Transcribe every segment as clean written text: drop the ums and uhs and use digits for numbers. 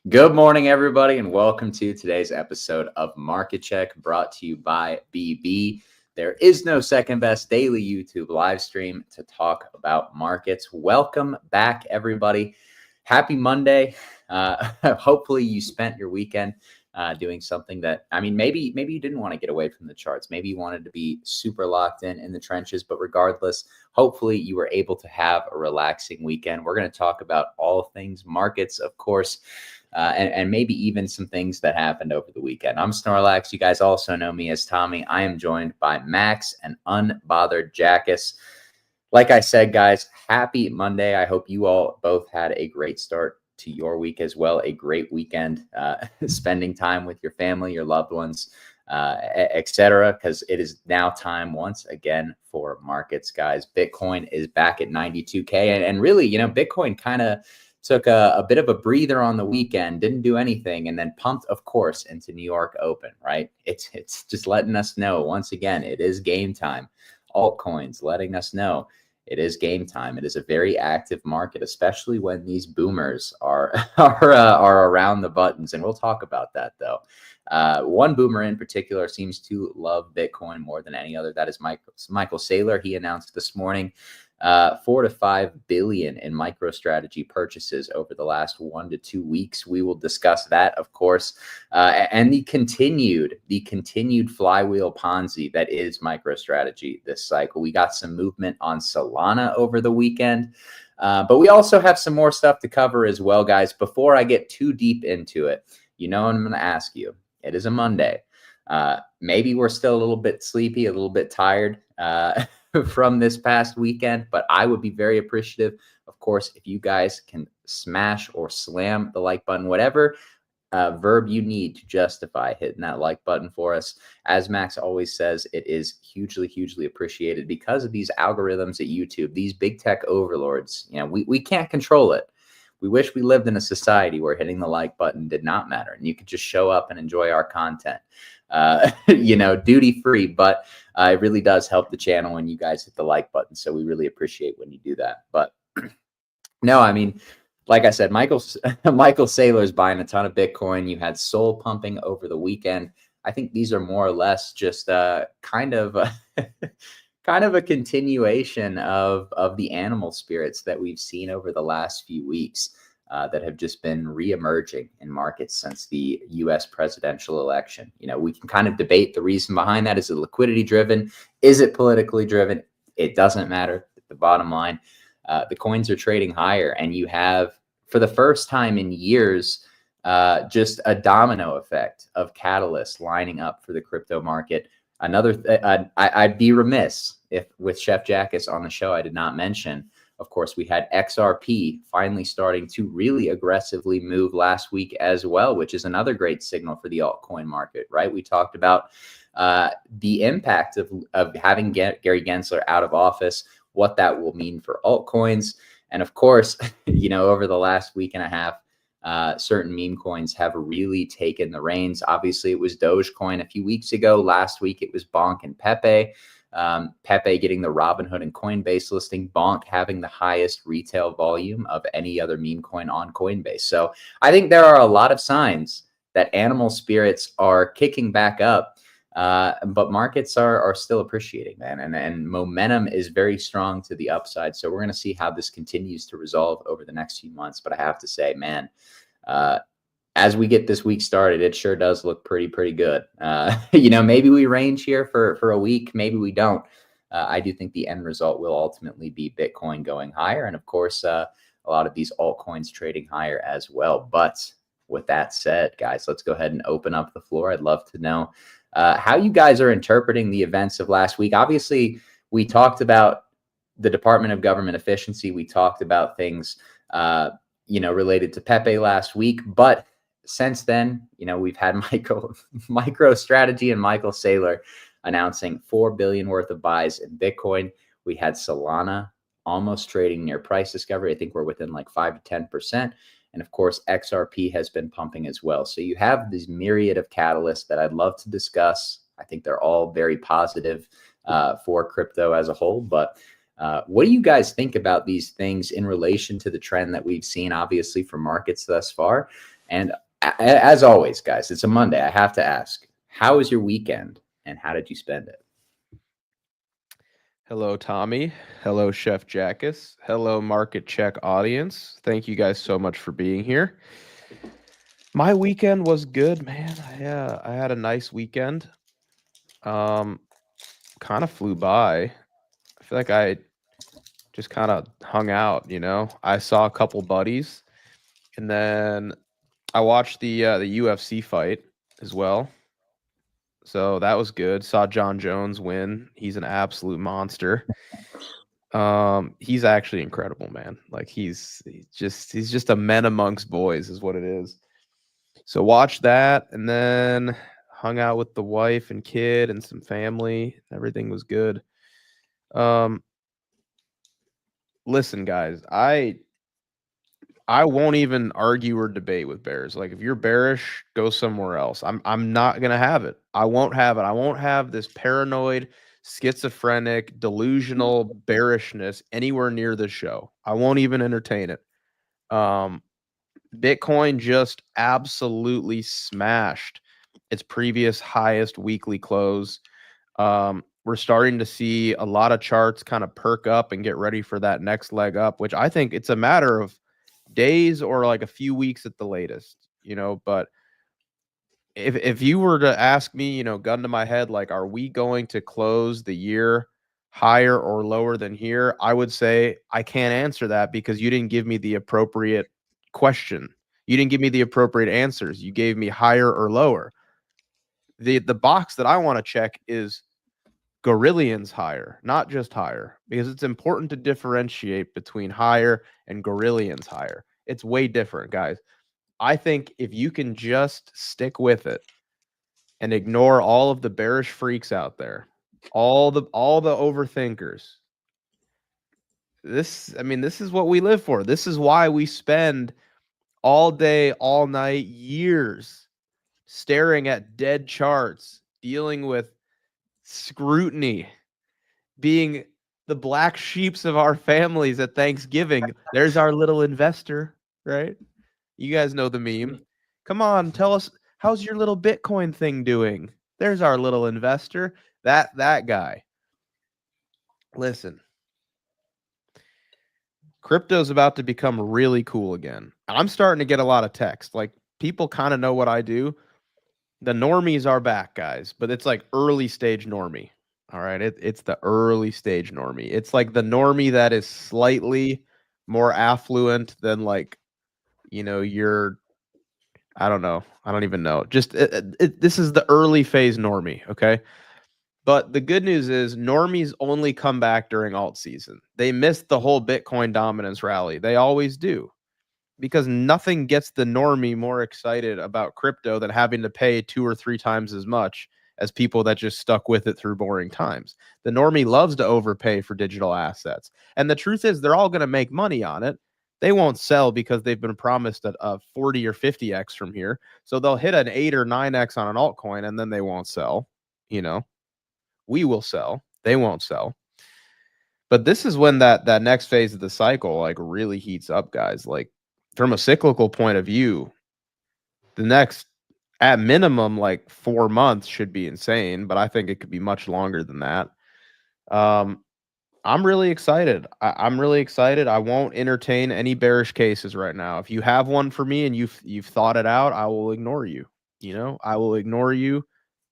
Good morning, everybody, and welcome to today's episode of Market Check brought to you by BB. There is no second best daily YouTube live stream to talk about markets. Welcome back, everybody. Happy Monday. Hopefully you spent your weekend doing something that, maybe you didn't want to get away from the charts. Maybe you wanted to be super locked in the trenches, but regardless, hopefully you were able to have a relaxing weekend. We're going to talk about all things markets, of course. And maybe even some things that happened over the weekend. I'm Snorlax. You guys also know me as Tommy. I am joined by Max and Unbothered Jackus. Like I said, guys, happy Monday. I hope you all both had a great start to your week as well. A great weekend, spending time with your family, your loved ones, etc. Because it is now time once again for markets, guys. Bitcoin is back at 92K. And really, Bitcoin kind of took a bit of a breather on the weekend, didn't do anything, and then pumped, of course, into New York Open, right? It's just letting us know, once again, it is game time. Altcoins letting us know it is game time. It is a very active market, especially when these boomers are around the buttons, and we'll talk about that, though. One boomer in particular seems to love Bitcoin more than any other. That is Michael Saylor. He announced this morning 4 to 5 billion in MicroStrategy purchases over the last 1 to 2 weeks. We will discuss that, of course, and the continued flywheel Ponzi that is MicroStrategy this cycle. We got some movement on Solana over the weekend, but we also have some more stuff to cover as well, guys. Before I get too deep into it, I'm going to ask you. It is a Monday. Maybe we're still a little bit sleepy, a little bit tired from this past weekend, but I would be very appreciative, of course, if you guys can smash or slam the like button, whatever verb you need to justify hitting that like button for us. As Max always says, it is hugely, hugely appreciated because of these algorithms at YouTube, these big tech overlords. We can't control it. We wish we lived in a society where hitting the like button did not matter and you could just show up and enjoy our content, duty free, but it really does help the channel when you guys hit the like button. So we really appreciate when you do that. But no, like I said, Michael Saylor is buying a ton of Bitcoin. You had Sol pumping over the weekend. I think these are more or less just kind of a continuation of the animal spirits that we've seen over the last few weeks that have just been reemerging in markets since the U.S. presidential election. We can kind of debate the reason behind that. Is it liquidity driven? Is it politically driven? It doesn't matter. The bottom line, the coins are trading higher, and you have, for the first time in years, just a domino effect of catalysts lining up for the crypto market. I'd be remiss if with Chef Jackus on the show I did not mention, of course, we had XRP finally starting to really aggressively move last week as well, which is another great signal for the altcoin market, right? We talked about the impact of having Gary Gensler out of office, what that will mean for altcoins. And of course, over the last week and a half, certain meme coins have really taken the reins. Obviously, it was Dogecoin a few weeks ago. Last week, it was Bonk and Pepe. Pepe getting the Robinhood and Coinbase listing, Bonk having the highest retail volume of any other meme coin on Coinbase. So I think there are a lot of signs that animal spirits are kicking back up, but markets are still appreciating, man. And momentum is very strong to the upside. So we're going to see how this continues to resolve over the next few months. But I have to say, man, as we get this week started, it sure does look pretty good. Maybe we range here for a week, maybe we don't. I do think the end result will ultimately be Bitcoin going higher, and of course, a lot of these altcoins trading higher as well. But with that said, guys, let's go ahead and open up the floor. I'd love to know how you guys are interpreting the events of last week. Obviously, we talked about the Department of Government Efficiency. We talked about things, related to Pepe last week, but since then, we've had MicroStrategy and Michael Saylor announcing 4 billion worth of buys in Bitcoin. We had Solana almost trading near price discovery. I think we're within like 5 to 10%. And of course, XRP has been pumping as well. So you have this myriad of catalysts that I'd love to discuss. I think they're all very positive for crypto as a whole. But what do you guys think about these things in relation to the trend that we've seen, obviously, for markets thus far? And as always, guys, it's a Monday. I have to ask, how was your weekend and how did you spend it? Hello, Tommy. Hello, Chef Jackus. Hello, Market Check audience. Thank you guys so much for being here. My weekend was good, man. I had a nice weekend. Um, Kind of flew by. I feel like I just kind of hung out. I saw a couple buddies, and then I watched the UFC fight as well. So that was good. Saw John Jones win. He's an absolute monster. He's actually incredible, man. Like he's just a man amongst boys is what it is. So watch that and then hung out with the wife and kid and some family. Everything was good. Um Listen guys, I won't even argue or debate with bears. Like if you're bearish, go somewhere else. I'm not going to have it. I won't have it. I won't have this paranoid, schizophrenic, delusional bearishness anywhere near the show. I won't even entertain it. Um Bitcoin just absolutely smashed its previous highest weekly close. We're starting to see a lot of charts kind of perk up and get ready for that next leg up, which I think it's a matter of days or like a few weeks at the latest. But if you were to ask me, gun to my head, like, are we going to close the year higher or lower than here? I would say I can't answer that because you didn't give me the appropriate question. You didn't give me the appropriate answers. You gave me higher or lower. The box that I want to check is Gorillions higher, not just higher, because it's important to differentiate between higher and Gorillions higher. It's way different, guys. I think if you can just stick with it and ignore all of the bearish freaks out there, all the overthinkers. This is what we live for. This is why we spend all day, all night, years staring at dead charts, dealing with scrutiny, being the black sheeps of our families at Thanksgiving. There's our little investor, right? You guys know the meme. Come on, tell us, how's your little Bitcoin thing doing? There's our little investor. That guy. Listen, crypto's about to become really cool again. I'm starting to get a lot of text. Like people kind of know what I do. The normies are back, guys, but it's like early stage normie. All right, it's the early stage normie. It's like the normie that is slightly more affluent than like your I don't know. I don't even know. Just this is the early phase normie, okay? But the good news is normies only come back during alt season. They missed the whole Bitcoin dominance rally. They always do because nothing gets the normie more excited about crypto than having to pay 2 or 3 times as much as people that just stuck with it through boring times. The normie loves to overpay for digital assets. And the truth is, they're all going to make money on it. They won't sell because they've been promised a 40 or 50x from here. So they'll hit an 8 or 9x on an altcoin and then they won't sell. We will sell. They won't sell. But this is when that next phase of the cycle like really heats up, guys. Like from a cyclical point of view, the next at minimum like 4 months should be insane, but I think it could be much longer than that. Um, I'm really excited. I'm really excited. I won't entertain any bearish cases right now. If you have one for me and you've thought it out, I will ignore you. I will ignore you,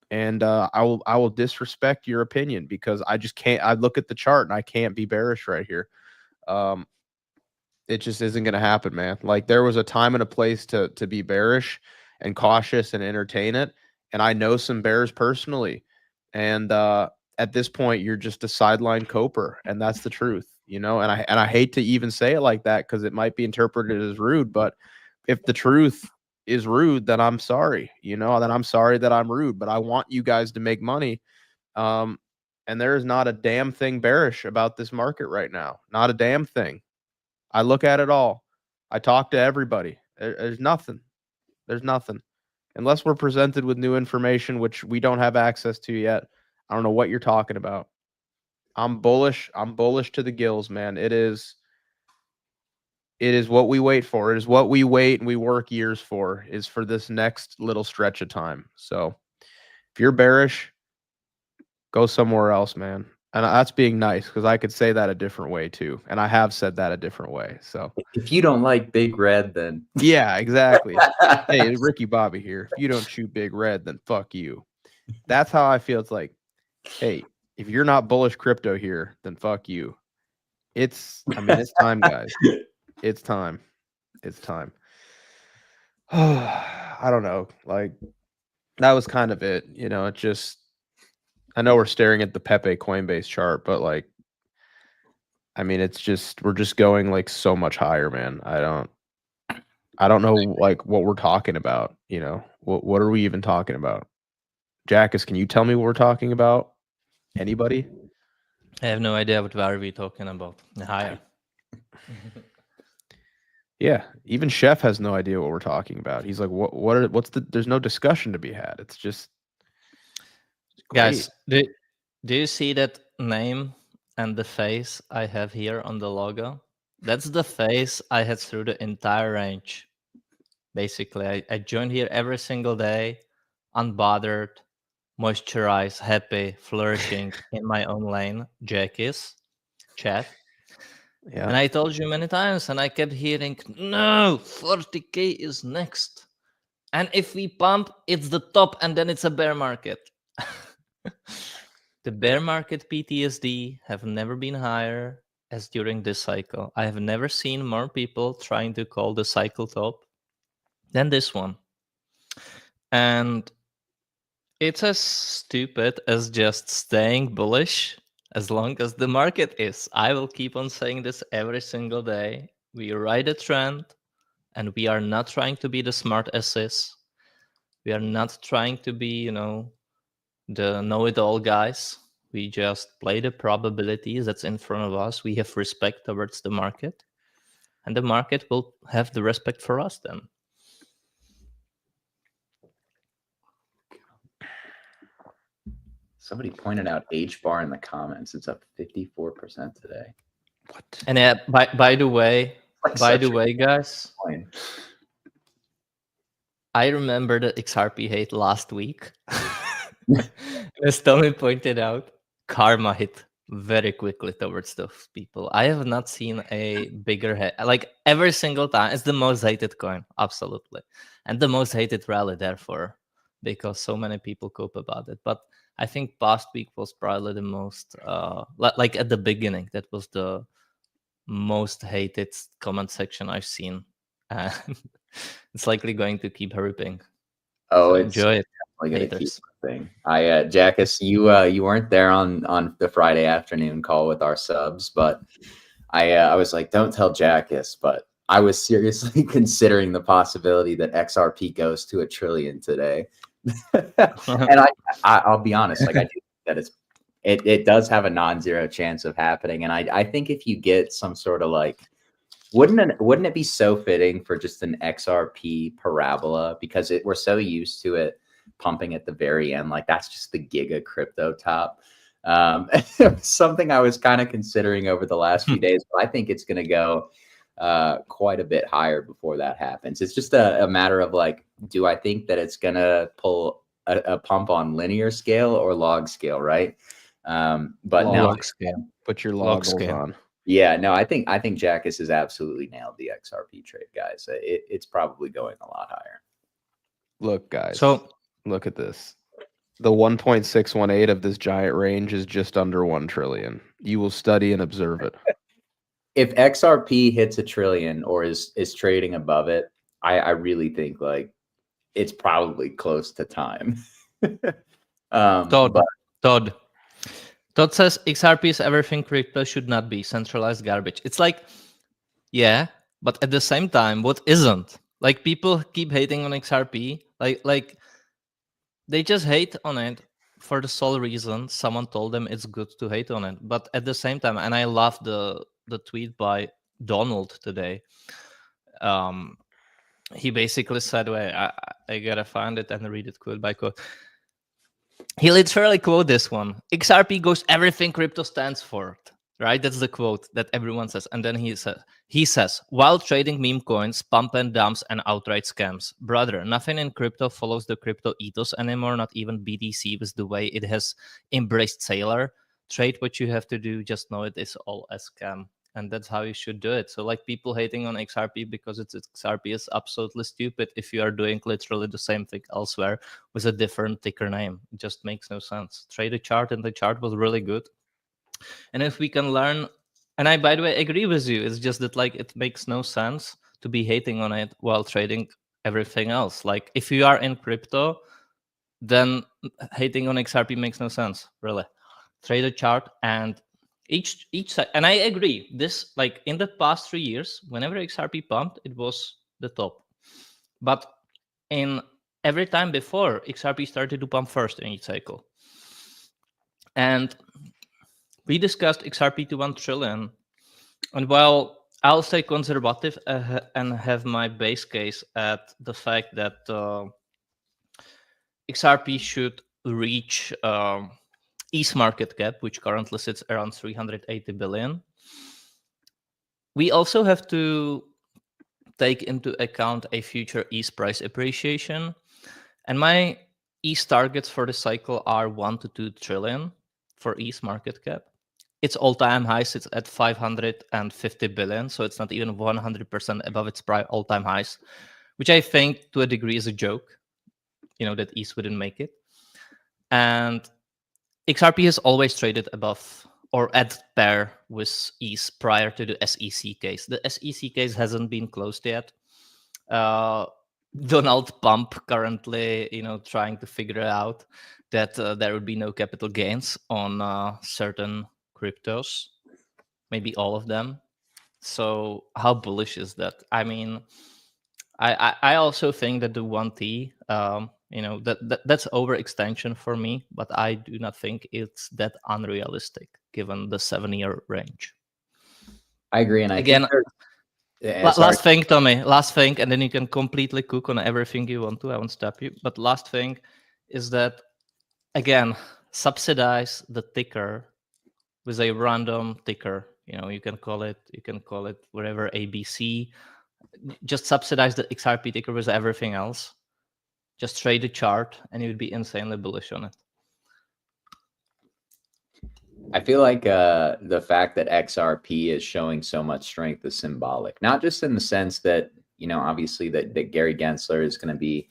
and I will disrespect your opinion because I just can't. I look at the chart and I can't be bearish right here. Um, it just isn't going to happen, man. Like there was a time and a place to be bearish and cautious and entertain it. And I know some bears personally. And at this point, you're just a sideline coper, and that's the truth, And I hate to even say it like that because it might be interpreted as rude. But if the truth is rude, then I'm sorry, Then I'm sorry that I'm rude. But I want you guys to make money. Um, and there is not a damn thing bearish about this market right now. Not a damn thing. I look at it all. I talk to everybody. There's nothing. There's nothing. Unless we're presented with new information, which we don't have access to yet. I don't know what you're talking about. I'm bullish. I'm bullish to the gills, man. It is It is what we wait for. It is what we wait and we work years for, is for this next little stretch of time. So if you're bearish, go somewhere else, man. And that's being nice, because I could say that a different way too. And I have said that a different way. So If you don't like Big Red, then yeah, exactly. Hey, Ricky Bobby here. If you don't shoot Big Red, then fuck you. That's how I feel. It's like, hey, if you're not bullish crypto here, then fuck you. It's time, guys. It's time. It's time. I don't know. Like, that was kind of it. It just, I know we're staring at the Pepe Coinbase chart, but like, it's just, we're just going like so much higher, man. I don't know like what we're talking about. What are we even talking about? Jackus, can you tell me what we're talking about? Anybody? I have no idea what are we talking about. Higher. Yeah, even Chef has no idea what we're talking about. He's like, there's no discussion to be had. It's just Guys, do you see that name and the face I have here on the logo? That's the face I had through the entire range. Basically, I joined here every single day, unbothered, moisturized, happy, flourishing in my own lane. Jackies, chat. Yeah. And I told you many times, and I kept hearing, no, 40K is next. And if we pump, it's the top, and then it's a bear market. The bear market PTSD have never been higher as during this cycle. I have never seen more people trying to call the cycle top than this one. And it's as stupid as just staying bullish as long as the market is. I will keep on saying this every single day. We ride a trend, and we are not trying to be the smart asses. We are not trying to be, the know-it-all guys. We just play the probabilities that's in front of us. We have respect towards the market, and the market will have the respect for us then. somebody pointed out H bar in the comments. It's up 54% today. What? And by the way, guys, Point. I remember the XRP hate last week. As Tommy pointed out, karma hit very quickly towards those people. I have not seen a bigger hate. Like every single time, it's the most hated coin, absolutely. And the most hated rally, therefore, because so many people cope about it. But I think past week was probably the most, like at the beginning, that was the most hated comment section I've seen. And it's likely going to keep ripping. Oh, So it's enjoy it. definitely gonna keep thing. Jackus, you weren't there on the Friday afternoon call with our subs, but I was like, don't tell Jackus, but I was seriously considering the possibility that XRP goes to $1 trillion today. And I'll be honest, like I do think that it does have a non-zero chance of happening. And I think if you get some sort of like, wouldn't it be so fitting for just an XRP parabola, because we're so used to it pumping at the very end, like that's just the giga crypto top. Something I was kind of considering over the last few days, but I think it's going to go quite a bit higher before that happens. It's just a matter of like, do I think that it's going to pull a pump on linear scale or log scale, right? But log scale. Put your log scale on. Yeah, no, I think Jackus has absolutely nailed the XRP trade, guys. It's probably going a lot higher. Look, guys. So look at this. The 1.618 of this giant range is just under $1 trillion. You will study and observe it. If XRP hits $1 trillion or is trading above it, I really think like it's probably close to time. Todd says XRP is everything crypto should not be centralized garbage. It's like, yeah, but at the same time, what isn't? Like people keep hating on XRP, like they just hate on it for the sole reason someone told them it's good to hate on it. But at the same time, and I love the tweet by Donald today. He basically said, "Wait, I gotta find it and read it quote by quote." He literally quote this one: XRP goes everything crypto stands for. right? That's the quote that everyone says. And then he says, while trading meme coins, pump and dumps, and outright scams, brother, nothing in crypto follows the crypto ethos anymore. Not even BTC with the way it has embraced Sailor. Trade what you have to do. Just know it is all a scam. And that's how you should do it. So like people hating on XRP because it's XRP is absolutely stupid if you are doing literally the same thing elsewhere with a different ticker name. It just makes no sense. Trade a chart, and the chart was really good. And if we can learn, and I, by the way, agree with you, it's just that like it makes no sense to be hating on it while trading everything else. Like if you are in crypto, then hating on XRP makes no sense, really. Trade a chart, and each side, and I agree, this like in the past 3 years, whenever XRP pumped, it was the top. But in every time before, XRP started to pump first in each cycle. And we discussed XRP to 1 trillion. And while I'll stay conservative and have my base case at the fact that XRP should reach ETH market cap, which currently sits around 380 billion. We also have to take into account a future ETH price appreciation. And my ETH targets for the cycle are 1 to 2 trillion for ETH market cap. Its all-time high sits at 550 billion, so it's not even 100% above its all-time highs, which I think to a degree is a joke, that ETH wouldn't make it. And XRP has always traded above or at pair with ETH prior to the SEC case. The SEC case hasn't been closed yet. Donald Pump currently, trying to figure out that there would be no capital gains on certain cryptos, maybe all of them. So how bullish is that? I mean, I also think that the 1T, that's overextension for me, but I do not think it's that unrealistic given the 7-year range. I agree, and I Again, think last thing, Tommy, last thing, and then you can completely cook on everything you want to. I won't stop you. But last thing is that, again, subsidize the ticker with a random ticker. You can call it whatever, ABC. Just subsidize the XRP ticker with everything else. Just trade the chart, and you would be insanely bullish on it. I feel like the fact that XRP is showing so much strength is symbolic, not just in the sense that, obviously that Gary Gensler is going to be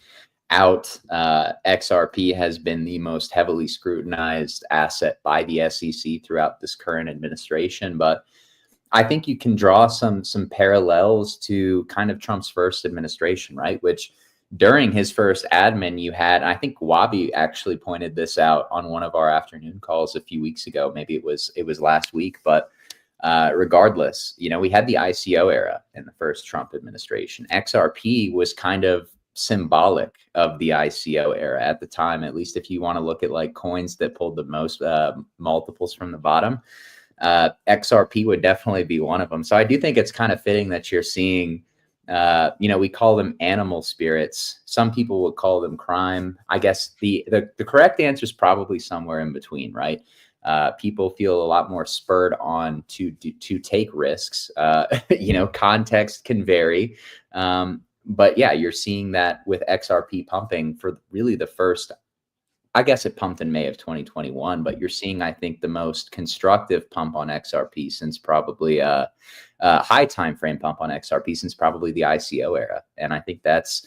out. XRP has been the most heavily scrutinized asset by the SEC throughout this current administration, but I think you can draw some parallels to kind of Trump's first administration, right? Which during his first admin, you had, I think Wabi actually pointed this out on one of our afternoon calls a few weeks ago. Maybe it was last week, but regardless, we had the ICO era in the first Trump administration. XRP was kind of symbolic of the ICO era at the time, at least if you want to look at like coins that pulled the most multiples from the bottom. XRP would definitely be one of them. So I do think it's kind of fitting that you're seeing, we call them animal spirits. Some people would call them crime. I guess the correct answer is probably somewhere in between, right? People feel a lot more spurred on to take risks. Context can vary. But yeah, you're seeing that with XRP pumping for really the first, I guess it pumped in May of 2021, but you're seeing, I think, the most constructive pump on XRP since probably high time frame pump on XRP since probably the ICO era. And I think that's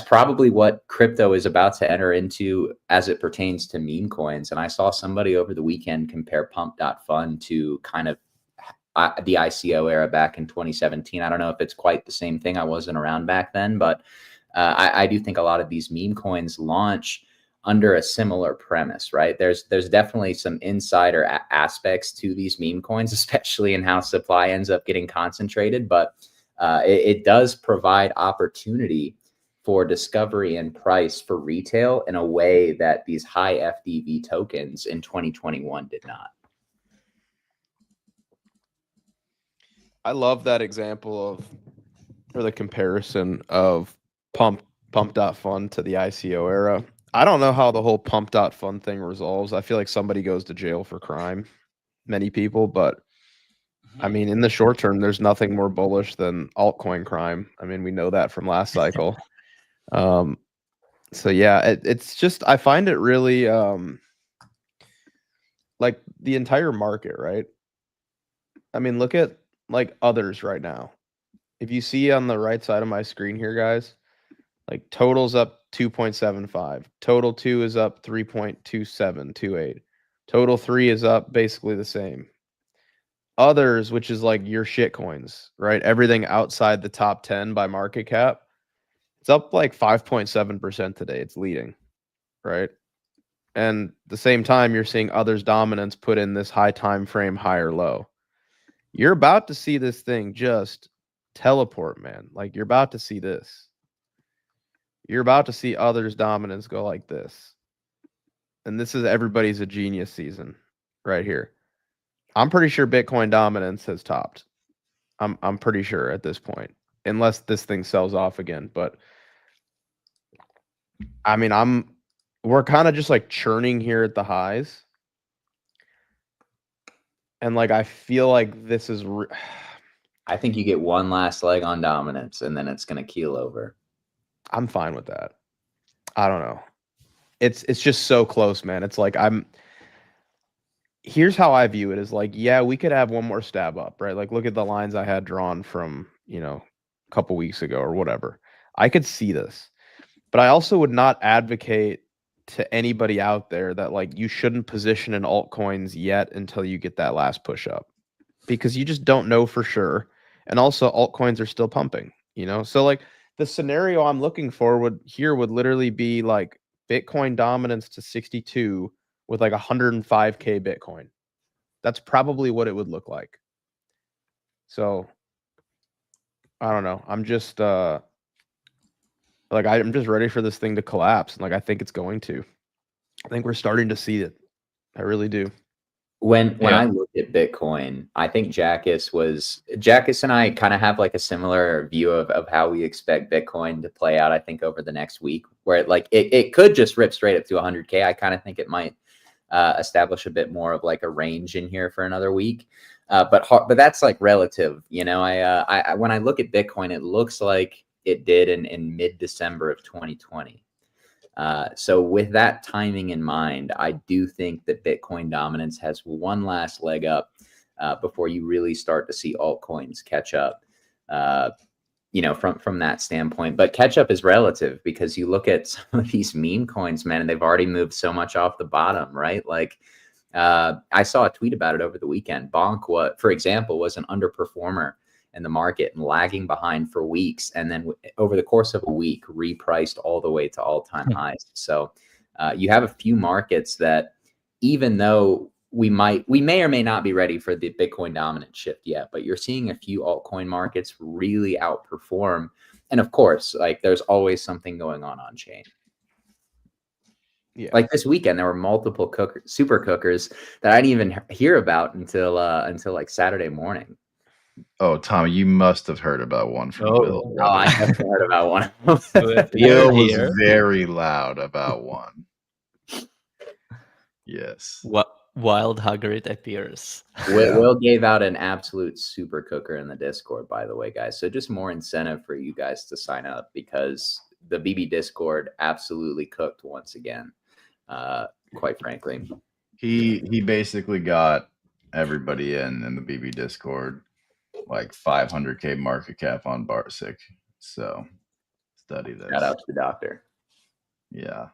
probably what crypto is about to enter into as it pertains to meme coins. And I saw somebody over the weekend compare pump.fun to kind of the ICO era back in 2017. I don't know if it's quite the same thing. I wasn't around back then, but I do think a lot of these meme coins launch under a similar premise, right? There's definitely some insider aspects to these meme coins, especially in how supply ends up getting concentrated, but it does provide opportunity for discovery and price for retail in a way that these high FDV tokens in 2021 did not. I love that example or the comparison of pump.fun to the ICO era. I don't know how the whole pump.fun thing resolves. I feel like somebody goes to jail for crime, many people, but I mean, in the short term, there's nothing more bullish than altcoin crime. I mean, we know that from last cycle. So yeah, it's just I find it really like the entire market, right? I mean, look at like others right now. If you see on the right side of my screen here, guys, like total's up 2.75. Total 2 is up 3.2728. Total 3 is up basically the same. Others, which is like your shit coins, right? Everything outside the top 10 by market cap, it's up like 5.7% today. It's leading, right? And the same time, you're seeing others' dominance put in this high time frame higher low. You're about to see this thing just teleport, man. Like you're about to see this. You're about to see others' dominance go like this. And this is everybody's a genius season right here. I'm pretty sure Bitcoin dominance has topped. I'm pretty sure at this point, unless this thing sells off again. But I mean, we're kind of just like churning here at the highs. And like I feel like this is I think you get one last leg on dominance and then it's going to keel over. I'm fine with that. I don't know. It's just so close, man. It's like here's how I view it is like, yeah, we could have one more stab up, right? Like look at the lines I had drawn from, a couple weeks ago or whatever. I could see this. But I also would not advocate to anybody out there that like you shouldn't position in altcoins yet until you get that last push up, because you just don't know for sure. And also altcoins are still pumping, So like the scenario I'm looking for would literally be like Bitcoin dominance to 62 with like 105K Bitcoin. That's probably what it would look like. So I don't know. I'm just I'm just ready for this thing to collapse. And like I think it's going to. I think we're starting to see it. I really do. When I look at Bitcoin, I think Jackus and I kind of have like a similar view of how we expect Bitcoin to play out, I think, over the next week, where it could just rip straight up to 100K. I kind of think it might establish a bit more of like a range in here for another week. But that's like relative, I when I look at Bitcoin, it looks like it did in mid-December of 2020. So with that timing in mind, I do think that Bitcoin dominance has one last leg up before you really start to see altcoins catch up, from that standpoint. But catch up is relative because you look at some of these meme coins, man, and they've already moved so much off the bottom, right? Like I saw a tweet about it over the weekend. Bonk, for example, was an underperformer in the market and lagging behind for weeks, and then over the course of a week repriced all the way to all-time highs. So you have a few markets that, even though we may or may not be ready for the Bitcoin dominant shift yet, but you're seeing a few altcoin markets really outperform. And of course, like there's always something going on chain. Yeah. Like this weekend, there were multiple super cookers that I didn't even hear about until like Saturday morning. Oh, Tommy, you must have heard about one from Bill. Oh, I have heard about one. Bill was very loud about one. Yes. What wild Hagrid appears. Will gave out an absolute super cooker in the Discord, by the way, guys. So just more incentive for you guys to sign up, because the BB Discord absolutely cooked once again. Quite frankly, he basically got everybody in the BB Discord like 500K market cap on Barsic. So study this. Shout out to the doctor. Yeah.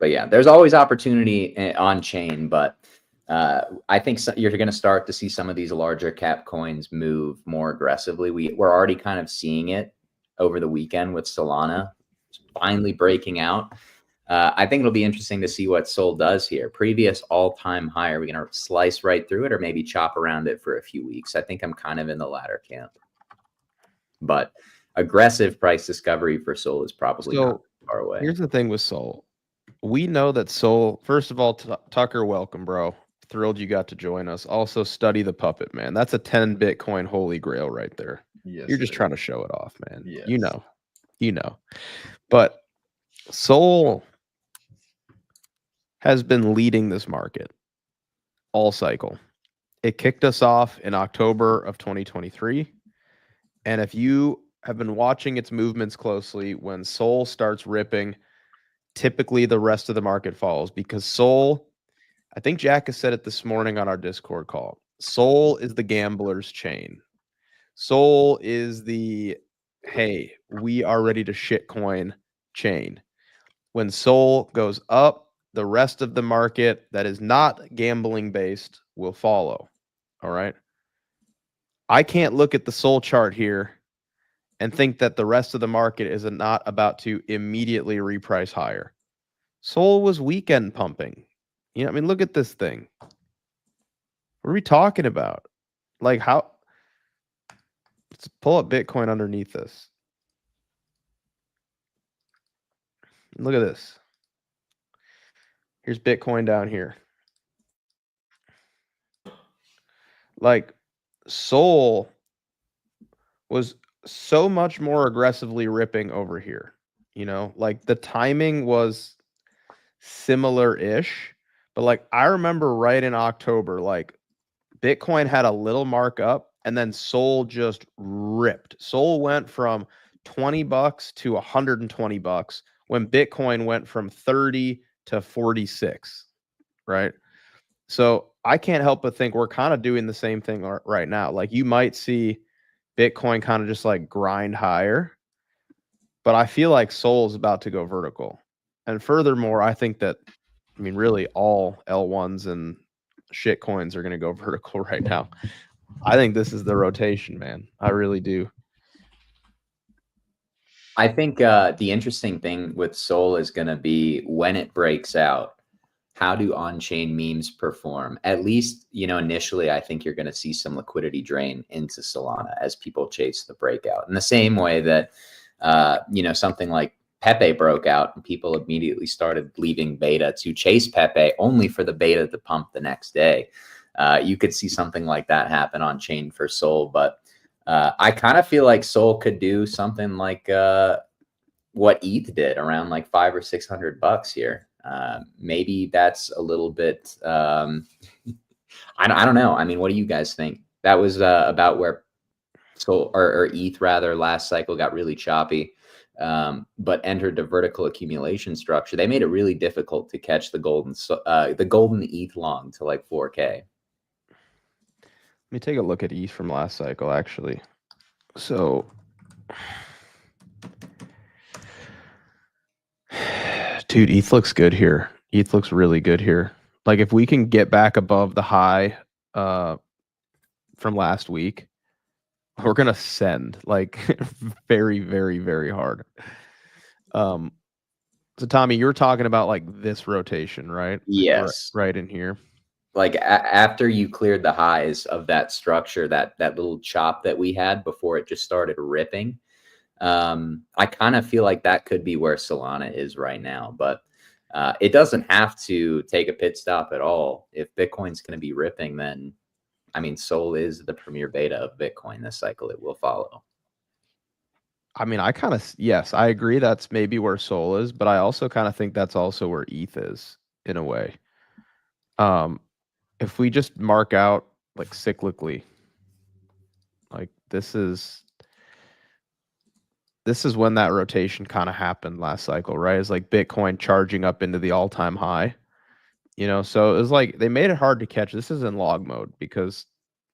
But yeah, there's always opportunity on chain, but I think you're going to start to see some of these larger cap coins move more aggressively. We're already kind of seeing it over the weekend with Solana finally breaking out. I think it'll be interesting to see what Sol does here. Previous all-time high, are we going to slice right through it or maybe chop around it for a few weeks? I think I'm kind of in the latter camp. But aggressive price discovery for Sol is probably not far away. Here's the thing with Sol. We know that Sol, first of all, Tucker, welcome, bro. Thrilled you got to join us. Also, study the puppet, man. That's a 10 Bitcoin holy grail right there. Yes, you're just trying to show it off, man. Yes. You know. But Sol has been leading this market all cycle. It kicked us off in October of 2023. And if you have been watching its movements closely, when Sol starts ripping, typically the rest of the market follows because Sol, I think Jack has said it this morning on our Discord call. Sol is the gambler's chain. Sol is the, hey, we are ready to shitcoin chain. When Sol goes up, the rest of the market that is not gambling based will follow. All right. I can't look at the Sol chart here and think that the rest of the market is not about to immediately reprice higher. Sol was weekend pumping. You know, I mean, look at this thing. What are we talking about? Like, how? Let's pull up Bitcoin underneath this. Look at this. Here's Bitcoin down here. Like, Sol was so much more aggressively ripping over here. You know, like the timing was similar-ish, but like I remember right in October, like Bitcoin had a little markup and then Sol just ripped. Sol went from $20 to $120 when Bitcoin went from 30 to 46, right? So I can't help but think we're kind of doing the same thing right now. Like you might see Bitcoin kind of just like grind higher, but I feel like Sol is about to go vertical. And furthermore, I think that, I mean, really all L1s and shit coins are going to go vertical right now. I think this is the rotation, man. I really do. I think the interesting thing with Sol is going to be when it breaks out, how do on-chain memes perform? At least, you know, initially, I think you're going to see some liquidity drain into Solana as people chase the breakout. In the same way that, you know, something like Pepe broke out and people immediately started leaving beta to chase Pepe only for the beta to pump the next day. You could see something like that happen on chain for Sol, but I kind of feel like Sol could do something like what ETH did, around like $500 or $600 here. Maybe that's a little bit. I don't know. I mean, what do you guys think? That was about where Sol or ETH rather last cycle got really choppy, but entered the vertical accumulation structure. They made it really difficult to catch the golden ETH long to like 4K. Let me take a look at ETH from last cycle, actually. So, dude, ETH looks good here. ETH looks really good here. Like, if we can get back above the high from last week, we're going to send, like, very, very, very hard. So, Tommy, you were talking about, like, this rotation, right? Yes. Right in here. Like after you cleared the highs of that structure, that little chop that we had before it just started ripping, I kind of feel like that could be where Solana is right now. But it doesn't have to take a pit stop at all. If Bitcoin's going to be ripping, then, I mean, Sol is the premier beta of Bitcoin this cycle. It will follow. I mean, yes, I agree that's maybe where Sol is, but I also kind of think that's also where ETH is in a way. If we just mark out like cyclically, like this is when that rotation kind of happened last cycle, right? It's like Bitcoin charging up into the all-time high, you know? So it was like, they made it hard to catch. This is in log mode because,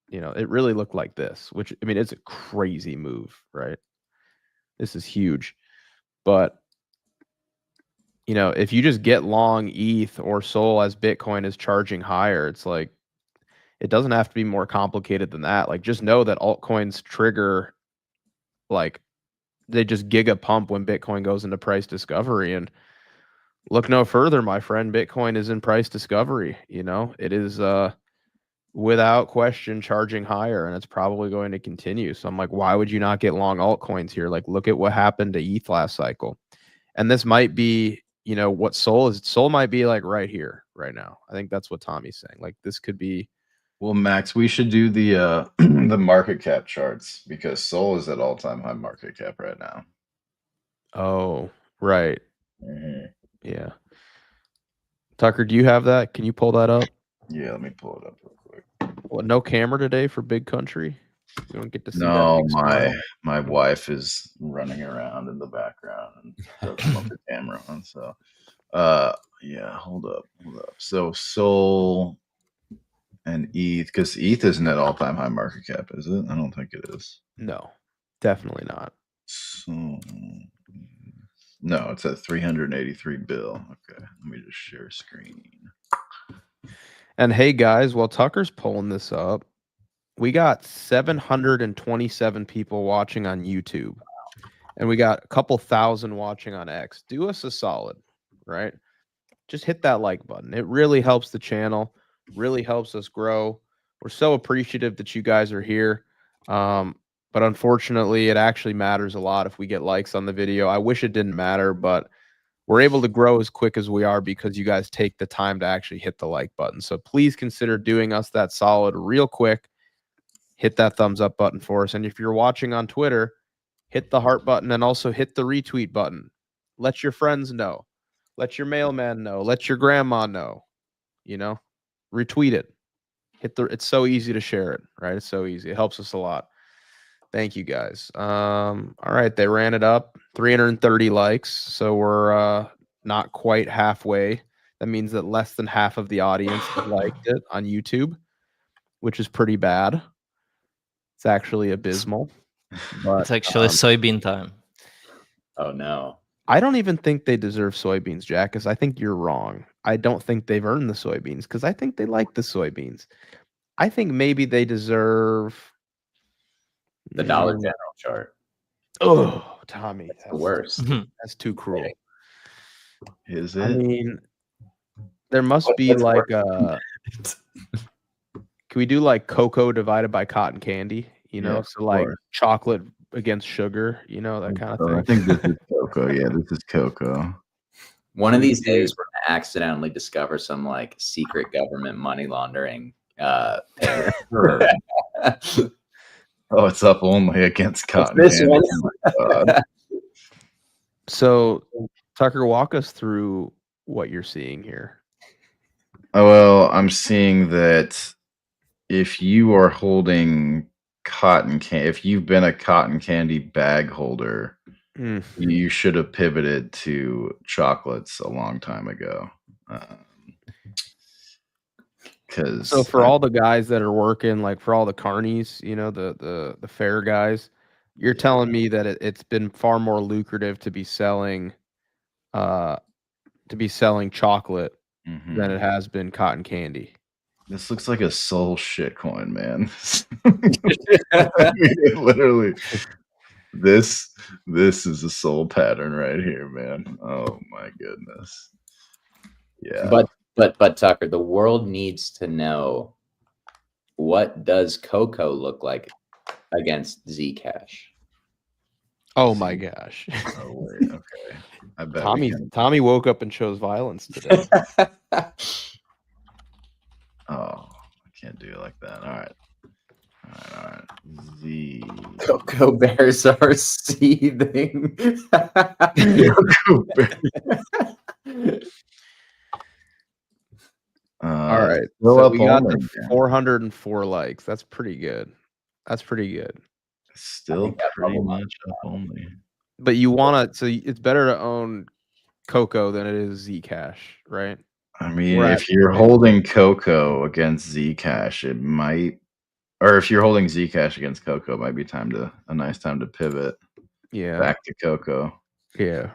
you know, it really looked like this, which, I mean, it's a crazy move, right? This is huge, but you know, if you just get long ETH or Sol as Bitcoin is charging higher, it's like, it doesn't have to be more complicated than that. Like, just know that altcoins trigger, like, they just giga pump when Bitcoin goes into price discovery. And look no further, my friend. Bitcoin is in price discovery. You know, it is without question charging higher, and it's probably going to continue. So I'm like, why would you not get long altcoins here? Like, look at what happened to ETH last cycle. And this might be, you know, what Sol is. Sol might be like right here, right now. I think that's what Tommy's saying. Like, this could be. Well, Max, we should do the the market cap charts because Sol is at all-time high market cap right now. Oh, right. Mm-hmm. Yeah. Tucker, do you have that? Can you pull that up? Yeah, let me pull it up real quick. Well, no camera today for Big Country. We don't get to see that. No, Big smile. my wife is running around in the background and doesn't want the camera on. So, yeah, hold up. So Sol and ETH, because ETH isn't at all-time high market cap, is it? I don't think it is. No, definitely not. So, no, it's at 383 bill. Okay, let me just share screen. And hey, guys, while Tucker's pulling this up, we got 727 people watching on YouTube, and we got a couple thousand watching on X. Do us a solid, right? Just hit that like button. It really helps the channel, really helps us grow. We're so appreciative that you guys are here. But unfortunately, it actually matters a lot if we get likes on the video. I wish it didn't matter, but we're able to grow as quick as we are because you guys take the time to actually hit the like button. So please consider doing us that solid real quick. Hit that thumbs up button for us. And if you're watching on Twitter, hit the heart button and also hit the retweet button. Let your friends know. Let your mailman know. Let your grandma know. You know, retweet it. It's so easy to share it, right? It's so easy. It helps us a lot. Thank you guys. All right, they ran it up 330 likes, so we're not quite halfway. That means that less than half of the audience liked it on YouTube, which is pretty bad. It's actually abysmal. But, It's actually soybean time. Oh no. I don't even think they deserve soybeans, Jack, because I think you're wrong. I don't think they've earned the soybeans because I think they like the soybeans. I think maybe they deserve The Dollar General chart. Oh, Tommy, That's the worst. That's too cruel. Is it? I mean, there must be That's like worse. can we do like cocoa divided by cotton candy? You know, Yeah, so like course. chocolate against sugar, you know, that kind of thing. I think this is cocoa. Yeah, this is cocoa. One of these days, we're gonna accidentally discover some like secret government money laundering. Pair. Sure. Oh, it's up only against cotton this candy. one. Oh my God. So, Tucker, walk us through what you're seeing here. Oh, well, I'm seeing that if you are holding if you've been a cotton candy bag holder, you should have pivoted to chocolates a long time ago. So for all the guys that are working, like for all the carnies, you know, the fair guys, you're telling me that it's been far more lucrative to be selling chocolate than it has been cotton candy. This looks like a soul shit coin, man. Literally, this is a soul pattern right here, man. Oh my goodness. Yeah. But Tucker, the world needs to know, what does cocoa look like against Zcash? Oh my gosh. Oh wait, okay. I bet Tommy woke up and chose violence today. Oh, I can't do it like that. All right. Z Cocoa bears are seething. Cocoa bear. All right. Still So up we got only, the 404 likes. That's pretty good. Still pretty much up only. But you want to, so it's better to own Cocoa than it is Zcash, right? I mean, if you're holding Cocoa against Zcash, it might, or if you're holding Zcash against Cocoa, it might be a nice time to pivot. Yeah. Back to Cocoa. Yeah.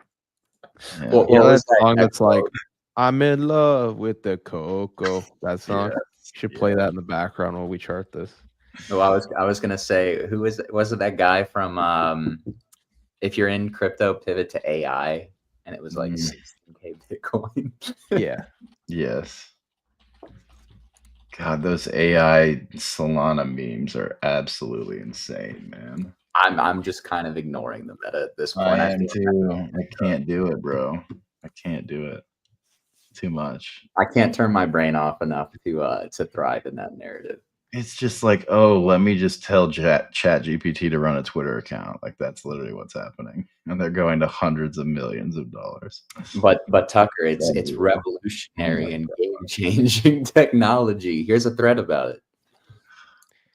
Well, you know that song that's like, I'm in love with the cocoa. That song. Yes, Should play that in the background while we chart this. No, I was gonna say, was it that guy from if you're in crypto, pivot to AI, and it was like 16K Bitcoin. Yeah. Yes. God, those AI Solana memes are absolutely insane, man. I'm just kind of ignoring them at this point. I am too. I can't do it, bro. I can't do it. Too much. I can't turn my brain off enough to thrive in that narrative. It's just like, oh, let me just tell Chat GPT to run a Twitter account. Like, that's literally what's happening, and they're going to hundreds of millions of dollars. But Tucker, it's revolutionary and game changing technology. Here's a thread about it.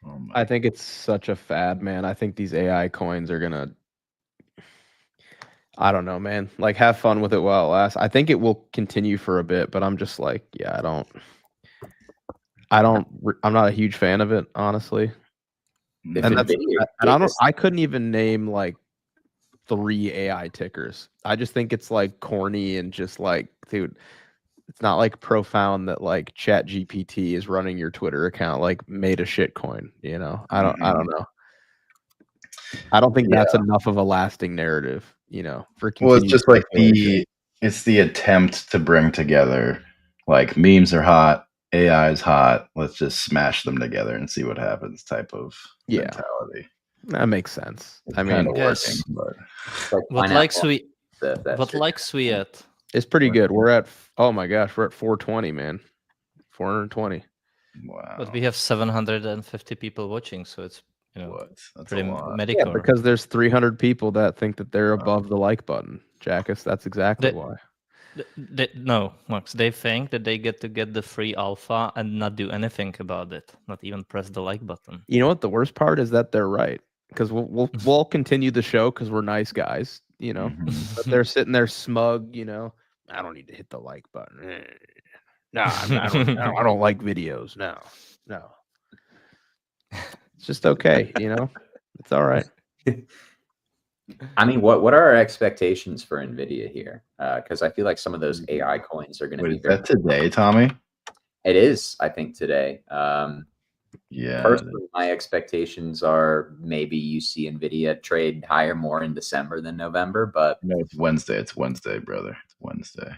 Oh my I think it's such a fad, man. I think these AI coins are gonna. I don't know, man. Like, have fun with it while it lasts. I think it will continue for a bit, but I'm just like, yeah, I'm not a huge fan of it, honestly. If And that's, Nvidia and gets I couldn't even name like 3 AI tickers. I just think it's like corny and just like, dude, it's not like profound that like Chat GPT is running your Twitter account like made a shit coin, you know. I don't know. I don't think that's enough of a lasting narrative, you know, for Well, it's continued just like speculation. it's the attempt to bring together, like, memes are hot, AI is hot. Let's just smash them together and see what happens type of Yeah. mentality. That makes sense. It's I kind mean, of Yes. working, but like What pineapple likes we? that's What true. likes we at? it's pretty good. We're at, oh my gosh, we're at 420, man. 420. wow, But we have 750 people watching, so it's what? That's a pretty lot. Yeah, mediocre. because there's 300 people that think that they're above the like button. Jackus, that's exactly The- why. No, Max. They think that they get to get the free alpha and not do anything about it, not even press the like button. You know what the worst part is that they're right, because we'll continue the show because we're nice guys, you know. Mhm. But they're sitting there smug, you know. I don't need to hit the like button. No, I don't like videos. No. It's just okay, you know. It's all right. I mean, what are our expectations for Nvidia here? Because I feel like some of those AI coins are going to Wait, be is that today, Tommy? It is, I think, today. Yeah. Personally, my expectations are maybe you see Nvidia trade higher more in December than November, but No, it's Wednesday. It's Wednesday, brother. It's Wednesday.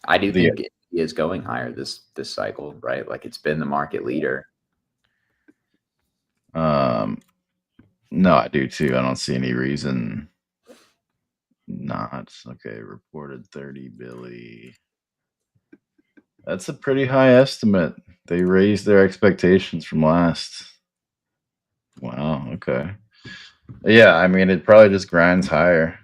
I do The- think it is going higher this cycle, right? Like it's been the market leader. No, I do too. I don't see any reason not. Okay, reported 30 Billy. That's a pretty high estimate. They raised their expectations from last. Wow, okay. Yeah, I mean it probably just grinds higher.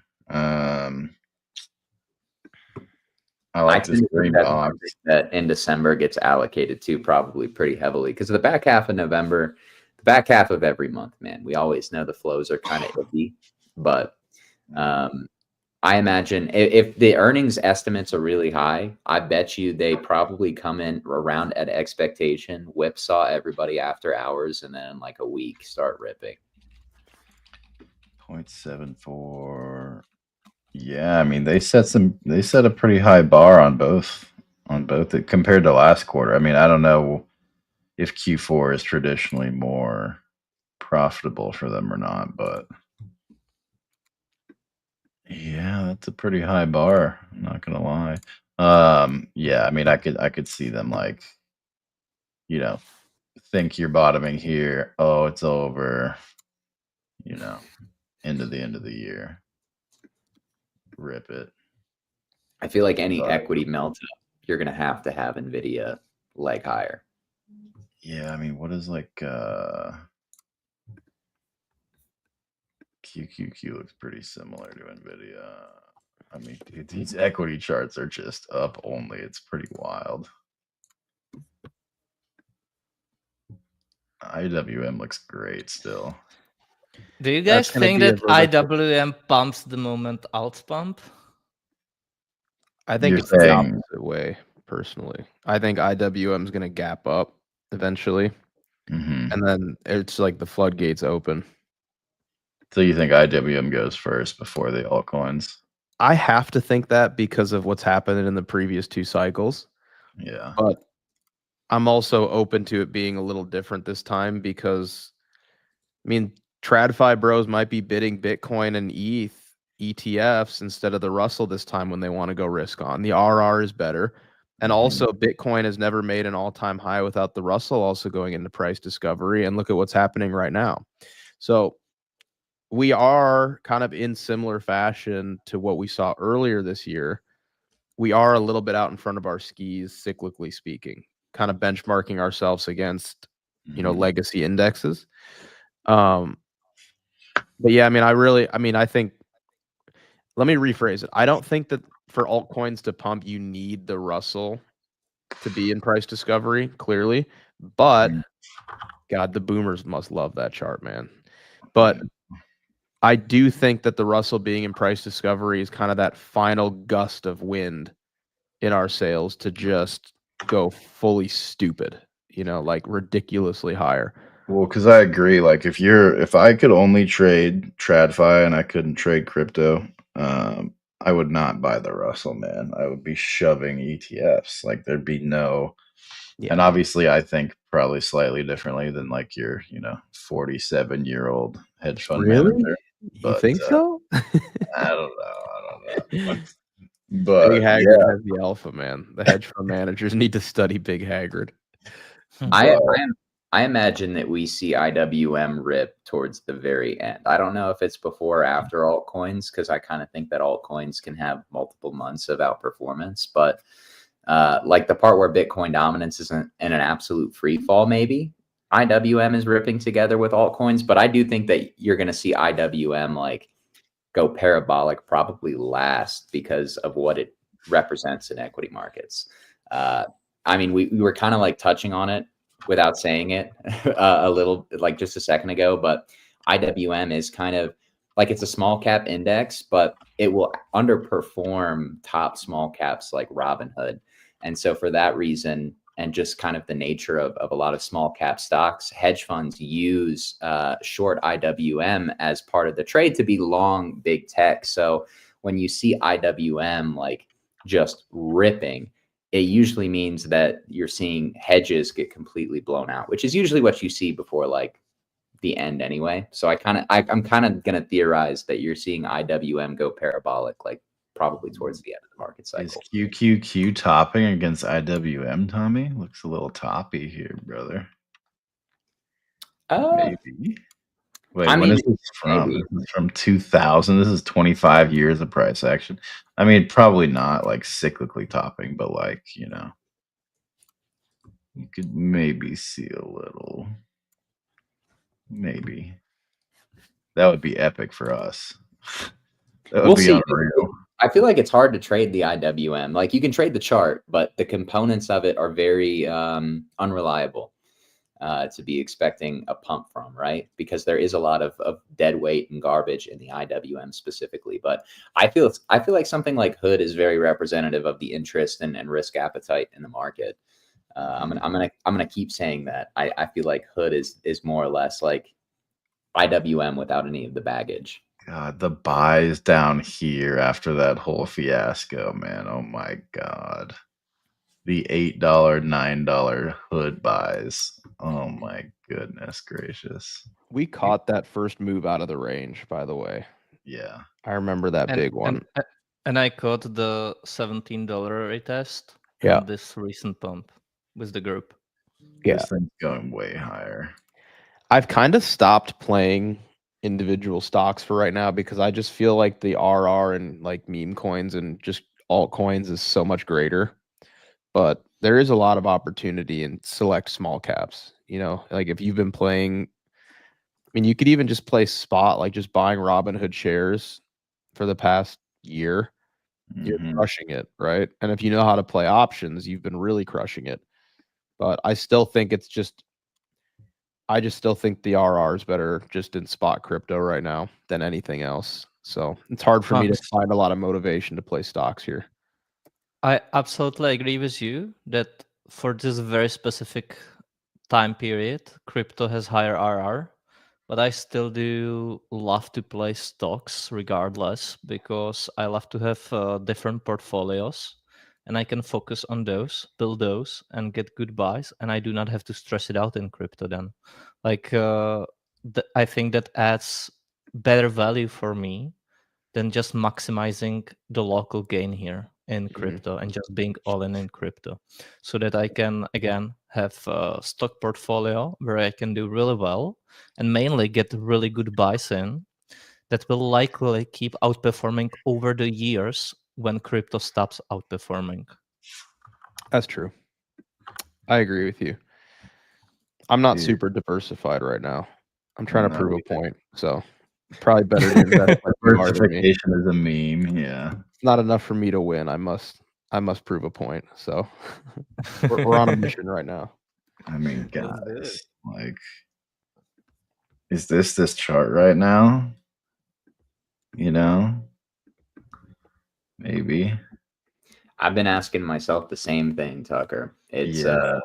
I like this tend to think green that's box. something that in December gets allocated to probably pretty heavily because the back half of November, the back half of every month, man, we always know the flows are kind of iffy, but I imagine if the earnings estimates are really high, I bet you they probably come in around at expectation, whipsaw everybody after hours, and then in like a week start ripping. 0.74. Yeah, I mean they set a pretty high bar on both compared to last quarter. I mean, I don't know if Q4 is traditionally more profitable for them or not, but yeah, that's a pretty high bar. I'm not gonna lie. Yeah, I mean, I could see them like, you know, think you're bottoming here. Oh, it's over. You know, into the end of the year, rip it. I feel like any But- equity melt up, you're going to have Nvidia leg higher. Yeah, I mean, what is like QQQ looks pretty similar to Nvidia. I mean, dude, these equity charts are just up only. It's pretty wild. IWM looks great still. Do you guys That's gonna think be a that vertical. IWM pumps the moment alt pump? I think You're it's the saying- opposite way, personally. I think IWM is going to gap up eventually, Mhm. and then it's like the floodgates open. So you think IWM goes first before the altcoins? I have to think that because of what's happened in the previous 2 cycles, Yeah. but I'm also open to it being a little different this time because, I mean, TradFi bros might be bidding Bitcoin and ETH ETFs instead of the Russell this time when they want to go risk on. The RR is better. And Mhm. also, Bitcoin has never made an all-time high without the Russell also going into price discovery. And look at what's happening right now. So we are kind of in similar fashion to what we saw earlier this year. We are a little bit out in front of our skis, cyclically speaking, kind of benchmarking ourselves against, Mhm. legacy indexes. But yeah, I think, let me rephrase it. I don't think that for altcoins to pump, you need the Russell to be in price discovery, clearly. But God, the boomers must love that chart, man. But I do think that the Russell being in price discovery is kind of that final gust of wind in our sales to just go fully stupid, like ridiculously higher. Well, because I agree. Like, if I could only trade TradFi and I couldn't trade crypto, I would not buy the Russell, man. I would be shoving ETFs. Like, there'd be no. And Yeah. obviously, I think probably slightly differently than like your, 47-year-old hedge fund Really? manager. You But think so? I don't know. But Big Haggard yeah, has the alpha, man. The hedge fund managers need to study Big Haggard. I but I imagine that we see IWM rip towards the very end. I don't know if it's before or after altcoins, because I kind of think that altcoins can have multiple months of outperformance. But like the part where Bitcoin dominance isn't in an absolute free fall, maybe IWM is ripping together with altcoins. But I do think that you're going to see IWM like go parabolic probably last because of what it represents in equity markets. I mean, we were kind of like touching on it without saying it a little, like just a second ago, but IWM is kind of like it's a small cap index, but it will underperform top small caps like Robinhood. And so for that reason, and just kind of the nature of a lot of small cap stocks, hedge funds use short IWM as part of the trade to be long big tech. So when you see IWM like just ripping, it usually means that you're seeing hedges get completely blown out, which is usually what you see before like the end anyway. So I'm kind of going to theorize that you're seeing IWM go parabolic, like probably towards the end of the market is cycle. QQQ topping against IWM, Tommy? Looks a little toppy here, brother. Maybe. Wait, I when mean, is this from? maybe. This is from 2000. This is 25 years of price action. I mean, probably not like cyclically topping, but like, you could maybe see a little. Maybe. That would be epic for us. That would We'll be see. unreal. I feel like it's hard to trade the IWM. Like you can trade the chart, but the components of it are very unreliable to be expecting a pump from, right? Because there is a lot of dead weight and garbage in the IWM specifically. But I feel like something like Hood is very representative of the interest and risk appetite in the market. I'm gonna keep saying that. I feel like Hood is more or less like IWM without any of the baggage. God, the buys down here after that whole fiasco, man. Oh my God. The $8, $9 Hood buys. Oh my goodness gracious. We caught that first move out of the range, by the way. Yeah. I remember that big one. And I caught the $17 retest Yeah. and this recent pump with the group. Yeah. This thing's going way higher. I've kind of stopped playing individual stocks for right now because I just feel like the RR and like meme coins and just altcoins is so much greater. But there is a lot of opportunity in select small caps. Like if you've been playing, I mean, you could even just play spot, like just buying Robinhood shares for the past year. You're crushing it, right? And if you know how to play options, you've been really crushing it. But I still think I just still think the RR is better just in spot crypto right now than anything else. So it's hard for me to find a lot of motivation to play stocks here. I absolutely agree with you that for this very specific time period, crypto has higher RR, but I still do love to play stocks regardless because I love to have different portfolios and I can focus on those, build those, and get good buys, and I do not have to stress it out in crypto then. Like, I think that adds better value for me than just maximizing the local gain here in crypto and just being all in crypto, so that I can again have a stock portfolio where I can do really well and mainly get really good buys in that will likely keep outperforming over the years when crypto stops outperforming. That's true. I agree with you. I'm not super diversified right now. I'm trying to prove a point, so probably better to invest like diversification is a meme. Yeah, it's not enough for me to win. I must prove a point. So we're on a mission right now. I mean, Let's do it. guys, like, is this chart right now? You know, maybe. I've been asking myself the same thing, Tucker. It's Yeah.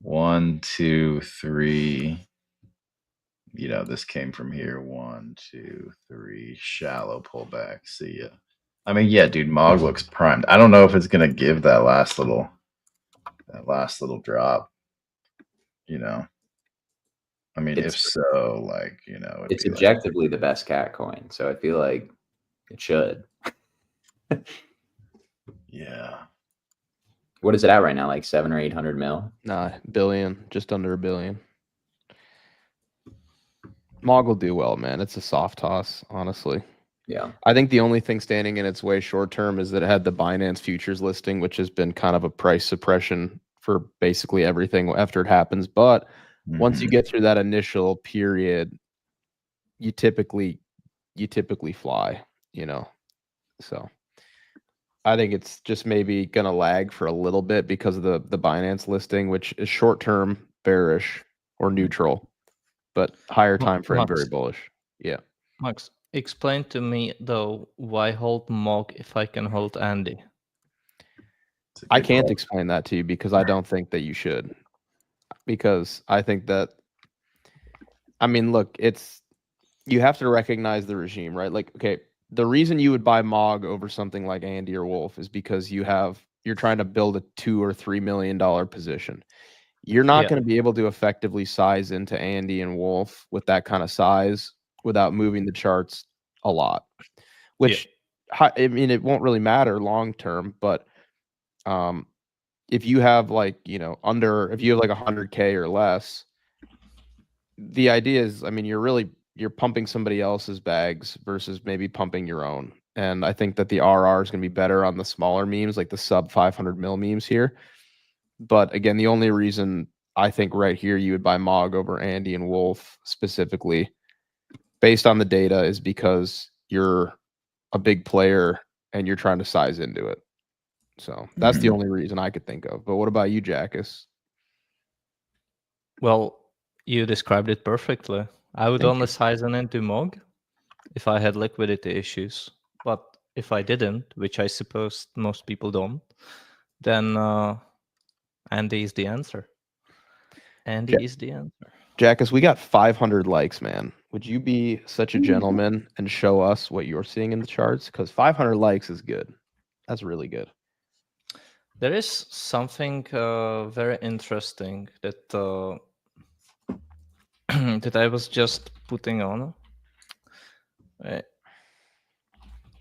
1, 2, 3. You know, this came from here. 1, 2, 3. Shallow pullback. See ya. I mean, yeah, dude, Mog looks primed. I don't know if it's gonna give that last little drop. You know, I mean, if It's so, like, you know, it'd it's be like, objectively the best cat coin, so I feel like it should. yeah. What is it at right now? Like 700 or 800 mil? Nah, billion, just under $1 billion. Mog will do well, man. It's a soft toss, honestly. Yeah. I think the only thing standing in its way short term is that it had the Binance futures listing, which has been kind of a price suppression for basically everything after it happens. But once you Mhm. get through that initial period, you typically fly, you know. So I think it's just maybe gonna lag for a little bit because of the Binance listing, which is short term bearish or neutral, but higher time frame very Max, bullish. Yeah. Max, explain to me though why hold Mog if I can hold Andy? It's a I good can't question. explain that to you because I don't think that you should. Because I think that, I mean, look, you have to recognize the regime, right? Like, okay, the reason you would buy Mog over something like Andy or Wolf is because you're trying to build a $2 or $3 million position. You're not Yeah. going to be able to effectively size into Andy and Wolf with that kind of size without moving the charts a lot, which I mean, it won't really matter long term, but if you have like, you know, if you have like 100K or less, the idea is, I mean, you're pumping somebody else's bags versus maybe pumping your own. And I think that the RR is going to be better on the smaller memes, like the sub 500 mil memes here. But again, the only reason I think right here you would buy Mog over Andy and Wolf specifically, based on the data, is because you're a big player and you're trying to size into it. So that's the only reason I could think of. But what about you, Jackus? Well, you described it perfectly. I would Thank only you. size in into Mog if I had liquidity issues. But if I didn't, which I suppose most people don't, then Andy is the answer. Andy is the answer. Jackus, we got 500 likes, man. Would you be such a gentleman and show us what you're seeing in the charts? Because 500 likes is good. That's really good. There is something very interesting that that I was just putting on. Wait.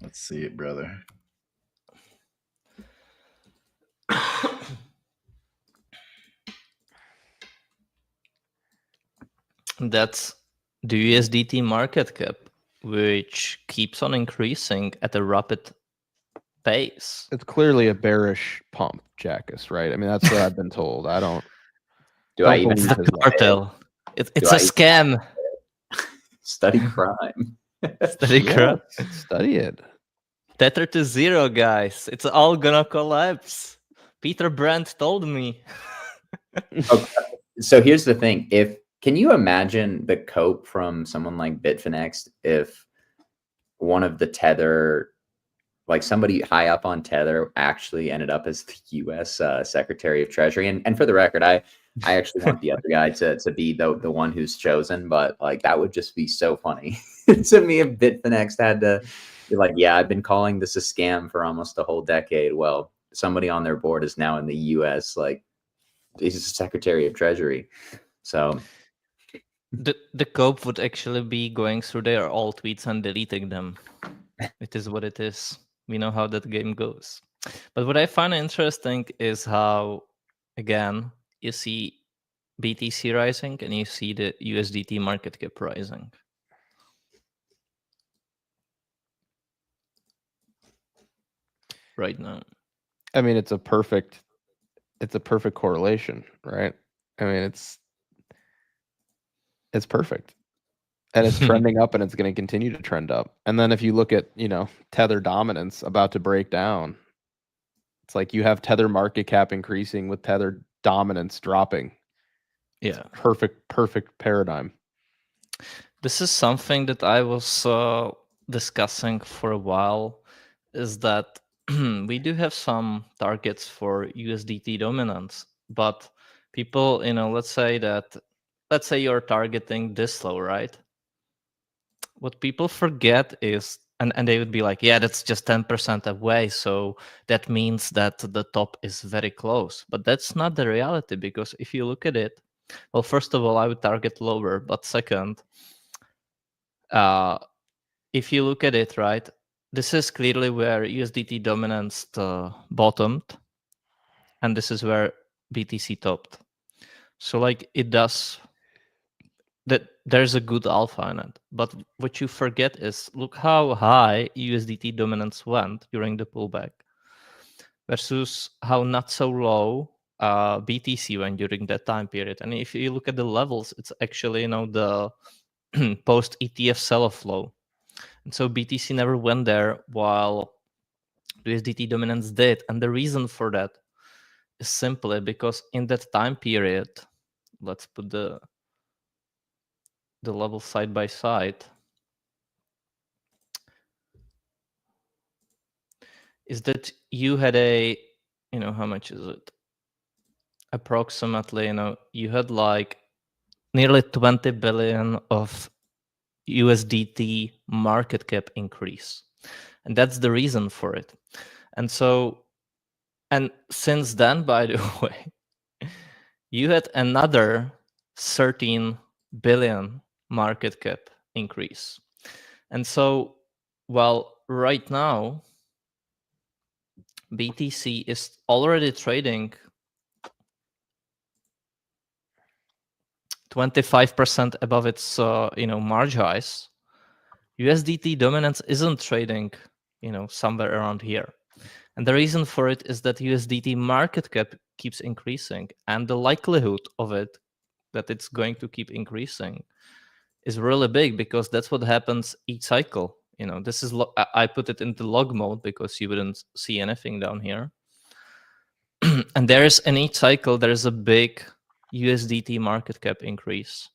Let's see it, brother. That's the USDT market cap, which keeps on increasing at a rapid pace. It's clearly a bearish pump, Jackus, right? I mean, that's what I've been told. I don't. Do I Don't even believe have his to lies. Cartel. It's Do a I- scam. study crime? Study crap. Study it. Tether to zero, guys. It's all gonna collapse. Peter Brandt told me. Okay. So here's the thing. Can you imagine the cope from someone like Bitfinex if one of the Tether, like somebody high up on Tether, actually ended up as the U.S. Secretary of Treasury? And for the record, I actually want the other guy to be the one who's chosen, but like that would just be so funny to me if Bitfinex had to be like, yeah, I've been calling this a scam for almost a whole decade. Well, somebody on their board is now in the U.S. like he's Secretary of Treasury. So The cope would actually be going through their all tweets and deleting them. It is what it is. We know how that game goes. But what I find interesting is how, again, you see BTC rising and you see the USDT market cap rising. Right now. I mean, it's a perfect correlation, right? I mean, it's perfect. And it's trending up and it's going to continue to trend up. And then if you look at, you know, Tether dominance about to break down, it's like you have Tether market cap increasing with Tether dominance dropping. Yeah. Perfect paradigm. This is something that I was discussing for a while, is that we do have some targets for USDT dominance, but people, let's say you're targeting this low, right? What people forget is, and they would be like, yeah, that's just 10% away, so that means that the top is very close. But that's not the reality, because if you look at it, well, first of all, I would target lower, but second, if you look at it, right, this is clearly where USDT dominance bottomed, and this is where BTC topped. So like it does that, there's a good alpha in it. But what you forget is, look how high USDT dominance went during the pullback versus how not so low BTC went during that time period. And if you look at the levels, it's actually the post ETF sell-off low. And so BTC never went there while USDT dominance did. And the reason for that is simply because in that time period, let's put the levels side by side, is that you had how much is it? Approximately, you had like nearly 20 billion of USDT market cap increase. And that's the reason for it. And so, and since then, by the way, you had another 13 billion market cap increase. And so, well, right now, BTC is already trading 25% above its March highs. USDT dominance isn't trading somewhere around here. And the reason for it is that USDT market cap keeps increasing, and the likelihood of it that it's going to keep increasing is really big, because that's what happens each cycle. This is I put it into log mode because you wouldn't see anything down here. And there's in each cycle there's a big USDT market cap increase,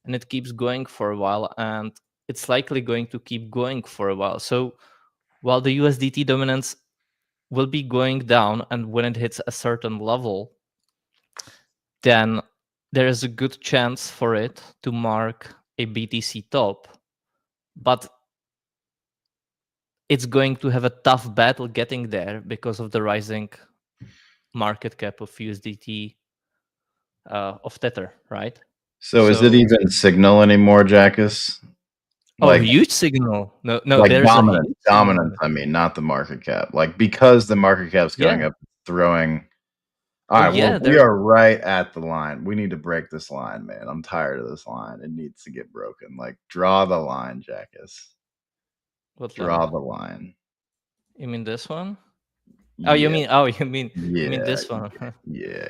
and it keeps going for a while, and it's likely going to keep going for a while. So while the USDT dominance will be going down, and when it hits a certain level, then there is a good chance for it to mark a BTC top, but it's going to have a tough battle getting there because of the rising market cap of USDT of Tether, right? So is it even signal anymore, Jackus? Huge signal. No, like there's dominance, a huge signal. dominance. I mean, not the market cap. Like, because the market cap's going up, throwing. All right, yeah, well, we are right at the line. We need to break this line, man. I'm tired of this line. It needs to get broken. Like, draw the line, Jackus. Draw the line. You mean this one? Oh, you mean this one? Yeah.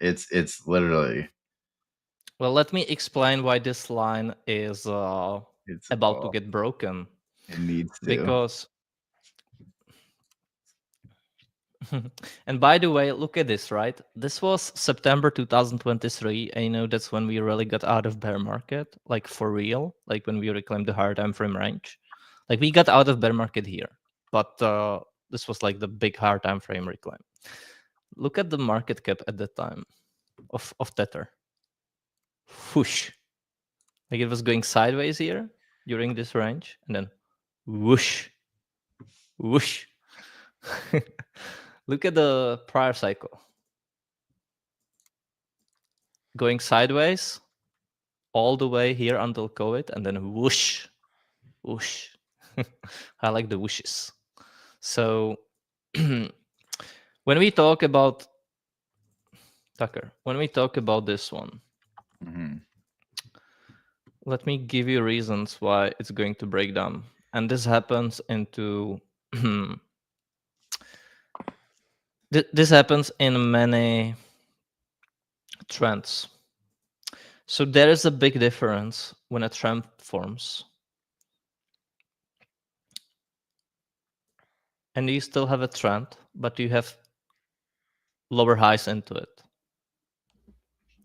It's literally. Well, let me explain why this line is about to get broken. It needs to. Because and by the way, look at this, right? This was September 2023. And that's when we really got out of bear market, like for real, like when we reclaimed the higher time frame range. Like we got out of bear market here, but this was like the big higher time frame reclaim. Look at the market cap at that time of Tether. Whoosh. Like it was going sideways here during this range, and then whoosh, whoosh. Look at the prior cycle. Going sideways all the way here until COVID, and then whoosh, whoosh. I like the whooshes. So when we talk about Tucker, when we talk about this one, let me give you reasons why it's going to break down. And this happens into this happens in many trends. So there is a big difference when a trend forms. And you still have a trend, but you have lower highs into it.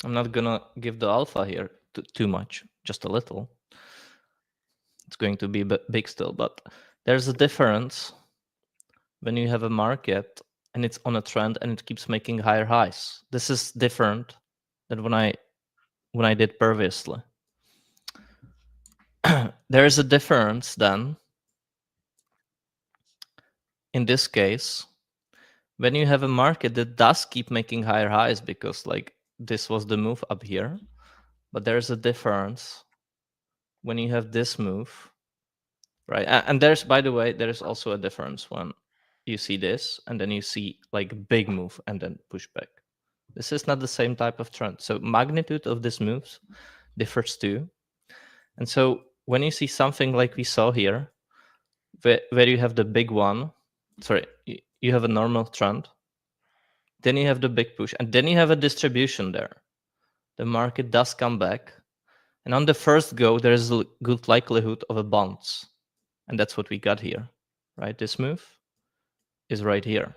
I'm not gonna give the alpha here too much, just a little. It's going to be big still, but there's a difference when you have a market and it's on a trend and it keeps making higher highs. This is different than when I did previously. There is a difference then. In this case, when you have a market that does keep making higher highs, because like this was the move up here, but there's a difference when you have this move, right? And there's, by the way, there's also a difference when you see this and then you see like big move and then pushback. This is not the same type of trend. So magnitude of these moves differs too. And so when you see something like we saw here, where you have the big one, sorry, you have a normal trend, then you have the big push, and then you have a distribution there. The market does come back, and on the first go, there is a good likelihood of a bounce, and that's what we got here, right? This move is right here.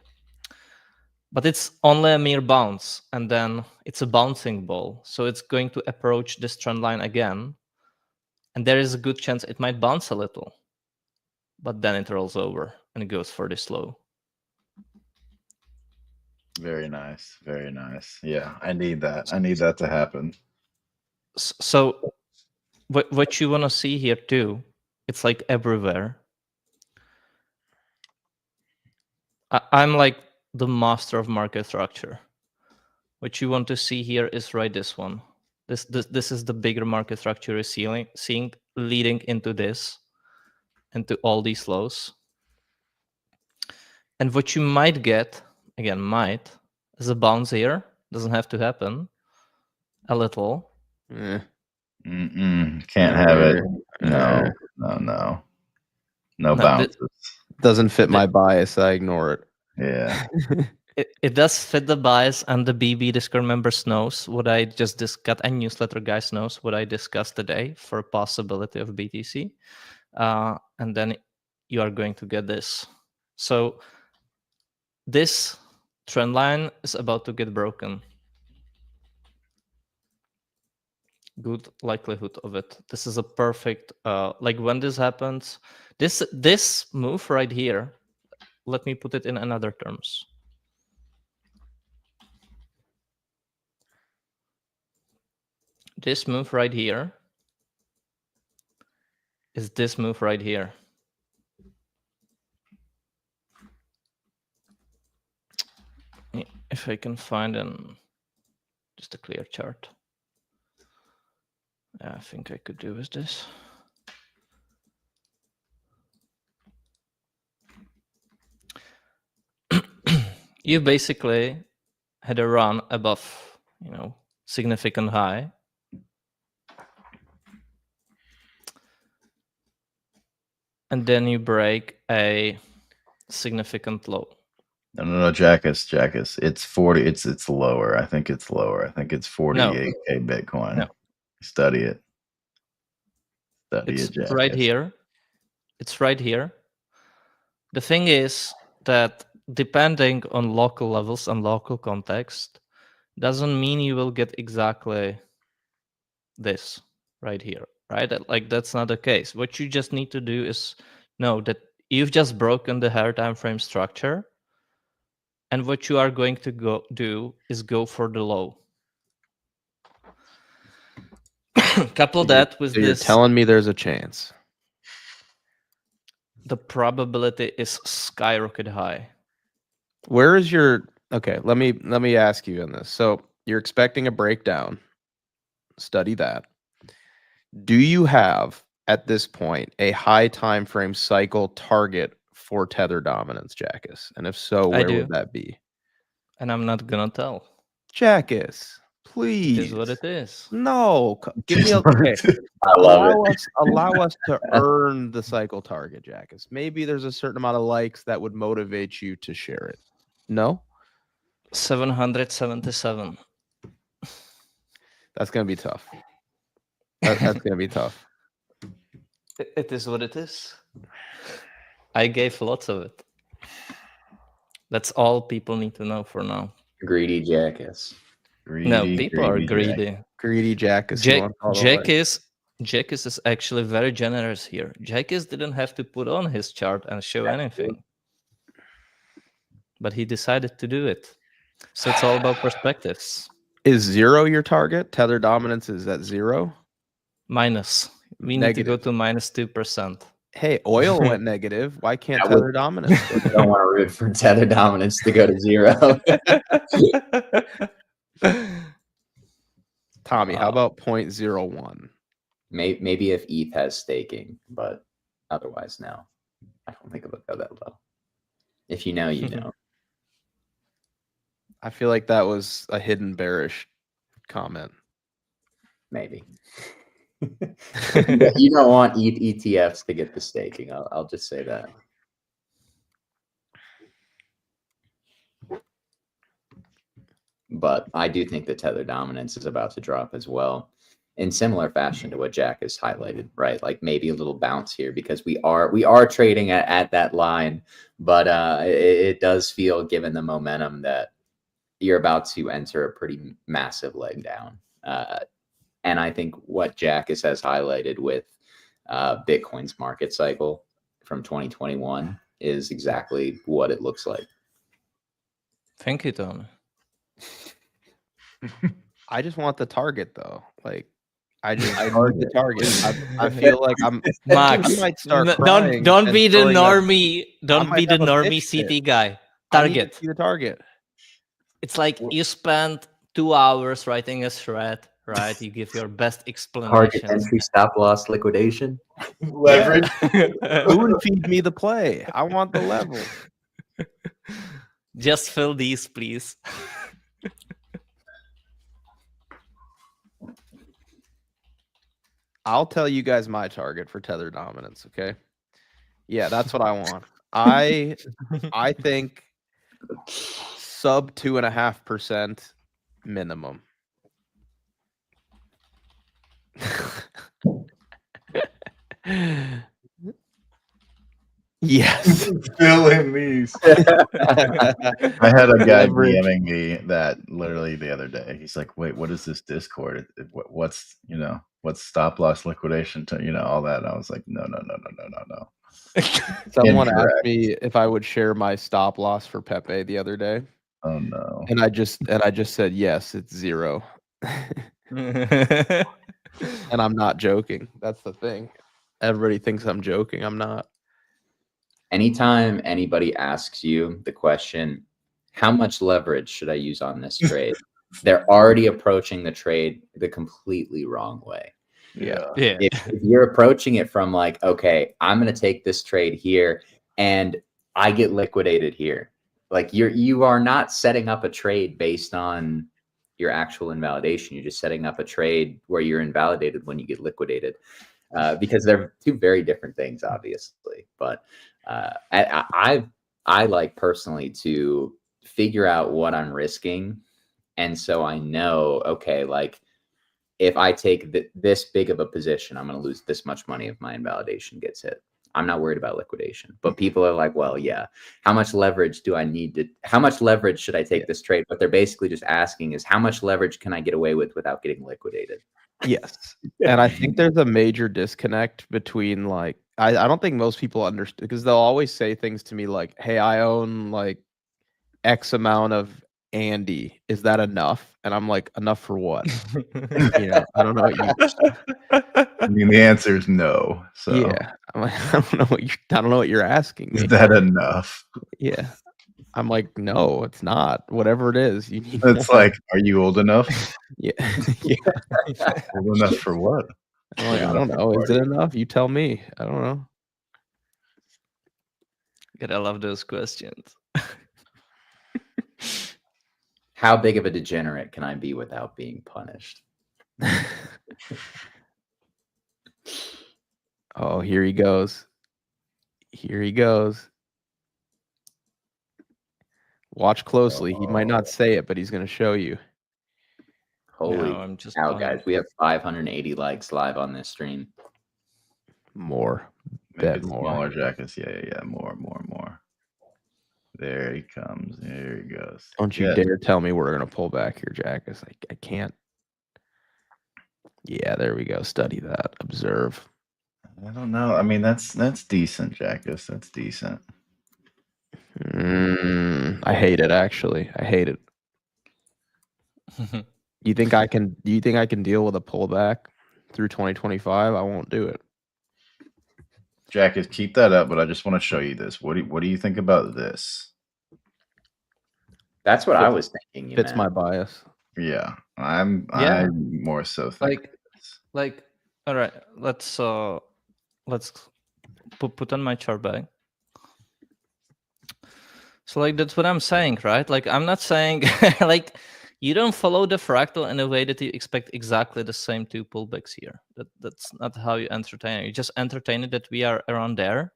But it's only a mere bounce, and then it's a bouncing ball, so it's going to approach this trend line again, and there is a good chance it might bounce a little, but then it rolls over and it goes for this low. Very nice. Very nice. Yeah, I need that. I need that to happen. So what you want to see here too, it's like everywhere. I'm like the master of market structure. What you want to see here is right this one. This is the bigger market structure you're seeing leading into this, into all these lows. And what you might get, again, might, is a bounce here. Doesn't have to happen. A little. Can't have it. No. No bounces. Doesn't fit my bias. I ignore it. Yeah. It does fit the bias, and the BB Discord members knows what I just discussed, and newsletter guys knows what I discussed today for a possibility of BTC. And then you are going to get this. So this trend line is about to get broken. Good likelihood of it. This is a perfect, like when this happens, this move right here, let me put it in another terms. This move right here is this move right here. If I can find just a clear chart. Yeah, I think I could do with this. You basically had a run above, significant high. And then you break a significant low. No, Jackus. It's 40. It's lower. I think it's lower. I think it's 48K Bitcoin. No. Study it. It's right here. It's right here. The thing is that depending on local levels and local context, doesn't mean you will get exactly this right here, right? Like that's not the case. What you just need to do is know that you've just broken the higher time frame structure, and what you are going to do is go for the low. Couple that with this. You're telling me there's a chance. The probability is skyrocket high. Where is your okay? Let me ask you on this. So you're expecting a breakdown. Study that. Do you have at this point a high time frame cycle target for tether dominance, Jackus? And if so, where would that be? And I'm not gonna tell. Jackus, please. It is what it is. No, give me a okay. Allow us to earn the cycle target, Jackus. Maybe there's a certain amount of likes that would motivate you to share it. No? 777. That's gonna be tough. That's gonna be tough. It is what it is. I gave lots of it. That's all people need to know for now. Greedy jackass. No, people are greedy. Greedy Jackass. You want all the way. Jackass is actually very generous here. Jackass didn't have to put on his chart and show anything, but he decided to do it. So it's all about perspectives. Is 0 your target? Tether dominance is at 0? Minus. We need to go to minus 2%. Hey, oil went negative. Why can't tether dominance? I don't want to root for tether dominance to go to 0. Tommy, how about 0.01? Maybe if ETH has staking, but otherwise, no. I don't think it would go that low. If you know, you know. I feel like that was a hidden bearish comment. Maybe. You don't want ETFs to get the staking. I'll just say that. But I do think the tether dominance is about to drop as well, in similar fashion to what Jack has highlighted, right? Like maybe a little bounce here because we are trading at that line, but it does feel, given the momentum, that you're about to enter a pretty massive leg down. And I think what Jack has highlighted with Bitcoin's market cycle from 2021 is exactly what it looks like. Thank you, Tom. I just want the target, though. Like, I need the target. I feel like I'm Max. I might start don't be the normie. Don't be the normie CT guy. Target. The target. It's like you spend 2 hours writing a thread, right? You give your best explanation. Target entry, stop loss, liquidation, leverage. Spoon feed me the play. I want the level. Just fill these, please. I'll tell you guys my target for tether dominance, okay? Yeah, that's what I want. I think sub 2.5% minimum. Yes. Fill in these. I had a guy DMing me that literally the other day. He's like, "Wait, what is this Discord? What's stop loss liquidation to all that?" And I was like, "No." Someone asked me if I would share my stop loss for Pepe the other day. Oh no! And I just said yes. It's 0. And I'm not joking. That's the thing. Everybody thinks I'm joking. I'm not. Anytime anybody asks you the question, how much leverage should I use on this trade? They're already approaching the trade the completely wrong way. Yeah. If you're approaching it from like, okay, I'm going to take this trade here and I get liquidated here. Like you are not setting up a trade based on your actual invalidation. You're just setting up a trade where you're invalidated when you get liquidated, because they're two very different things, obviously. But I like personally to figure out what I'm risking. And so I know, okay, like if I take this big of a position, I'm going to lose this much money if my invalidation gets hit. I'm not worried about liquidation. But people are like, well, yeah, how much leverage do I need to, how much leverage should I take this trade? What they're basically just asking is how much leverage can I get away with without getting liquidated? Yes. And I think there's a major disconnect between like, I don't think most people understand, because they'll always say things to me like, hey, I own like X amount of Andy. Is that enough? And I'm like, enough for what? I don't know what you. I mean, the answer is no. So yeah, I'm like, I don't know what you're asking me. Is that enough? Yeah, I'm like, no, it's not. Whatever it is, you need. It's more. Like, are you old enough? Yeah. Old enough for what? I'm like, I don't know. Is it enough? You tell me. I don't know. I love those questions. How big of a degenerate can I be without being punished? Oh, here he goes. Here he goes. Watch closely. He might not say it, but he's going to show you. Holy cow, guys. We have 580 likes live on this stream. More. Bet more. Smaller jackets. Yeah. More. There he comes. There he goes. Don't you dare tell me we're gonna pull back here, Jack. It's like I can't. Yeah, there we go. Study that. Observe. I don't know. I mean, that's decent, Jackus. That's decent. I hate it. Actually, I hate it. You think I can? Do you think I can deal with a pullback through 2025? I won't do it. Jackus, keep that up. But I just want to show you this. What do you think about this? That's what I was thinking. Fits my bias. Yeah, I'm more so thinking like all right, let's put on my chart bag. So like that's what I'm saying, right? Like I'm not saying like you don't follow the fractal in a way that you expect exactly the same two pullbacks here. That's not how you entertain it. You just entertain it that we are around there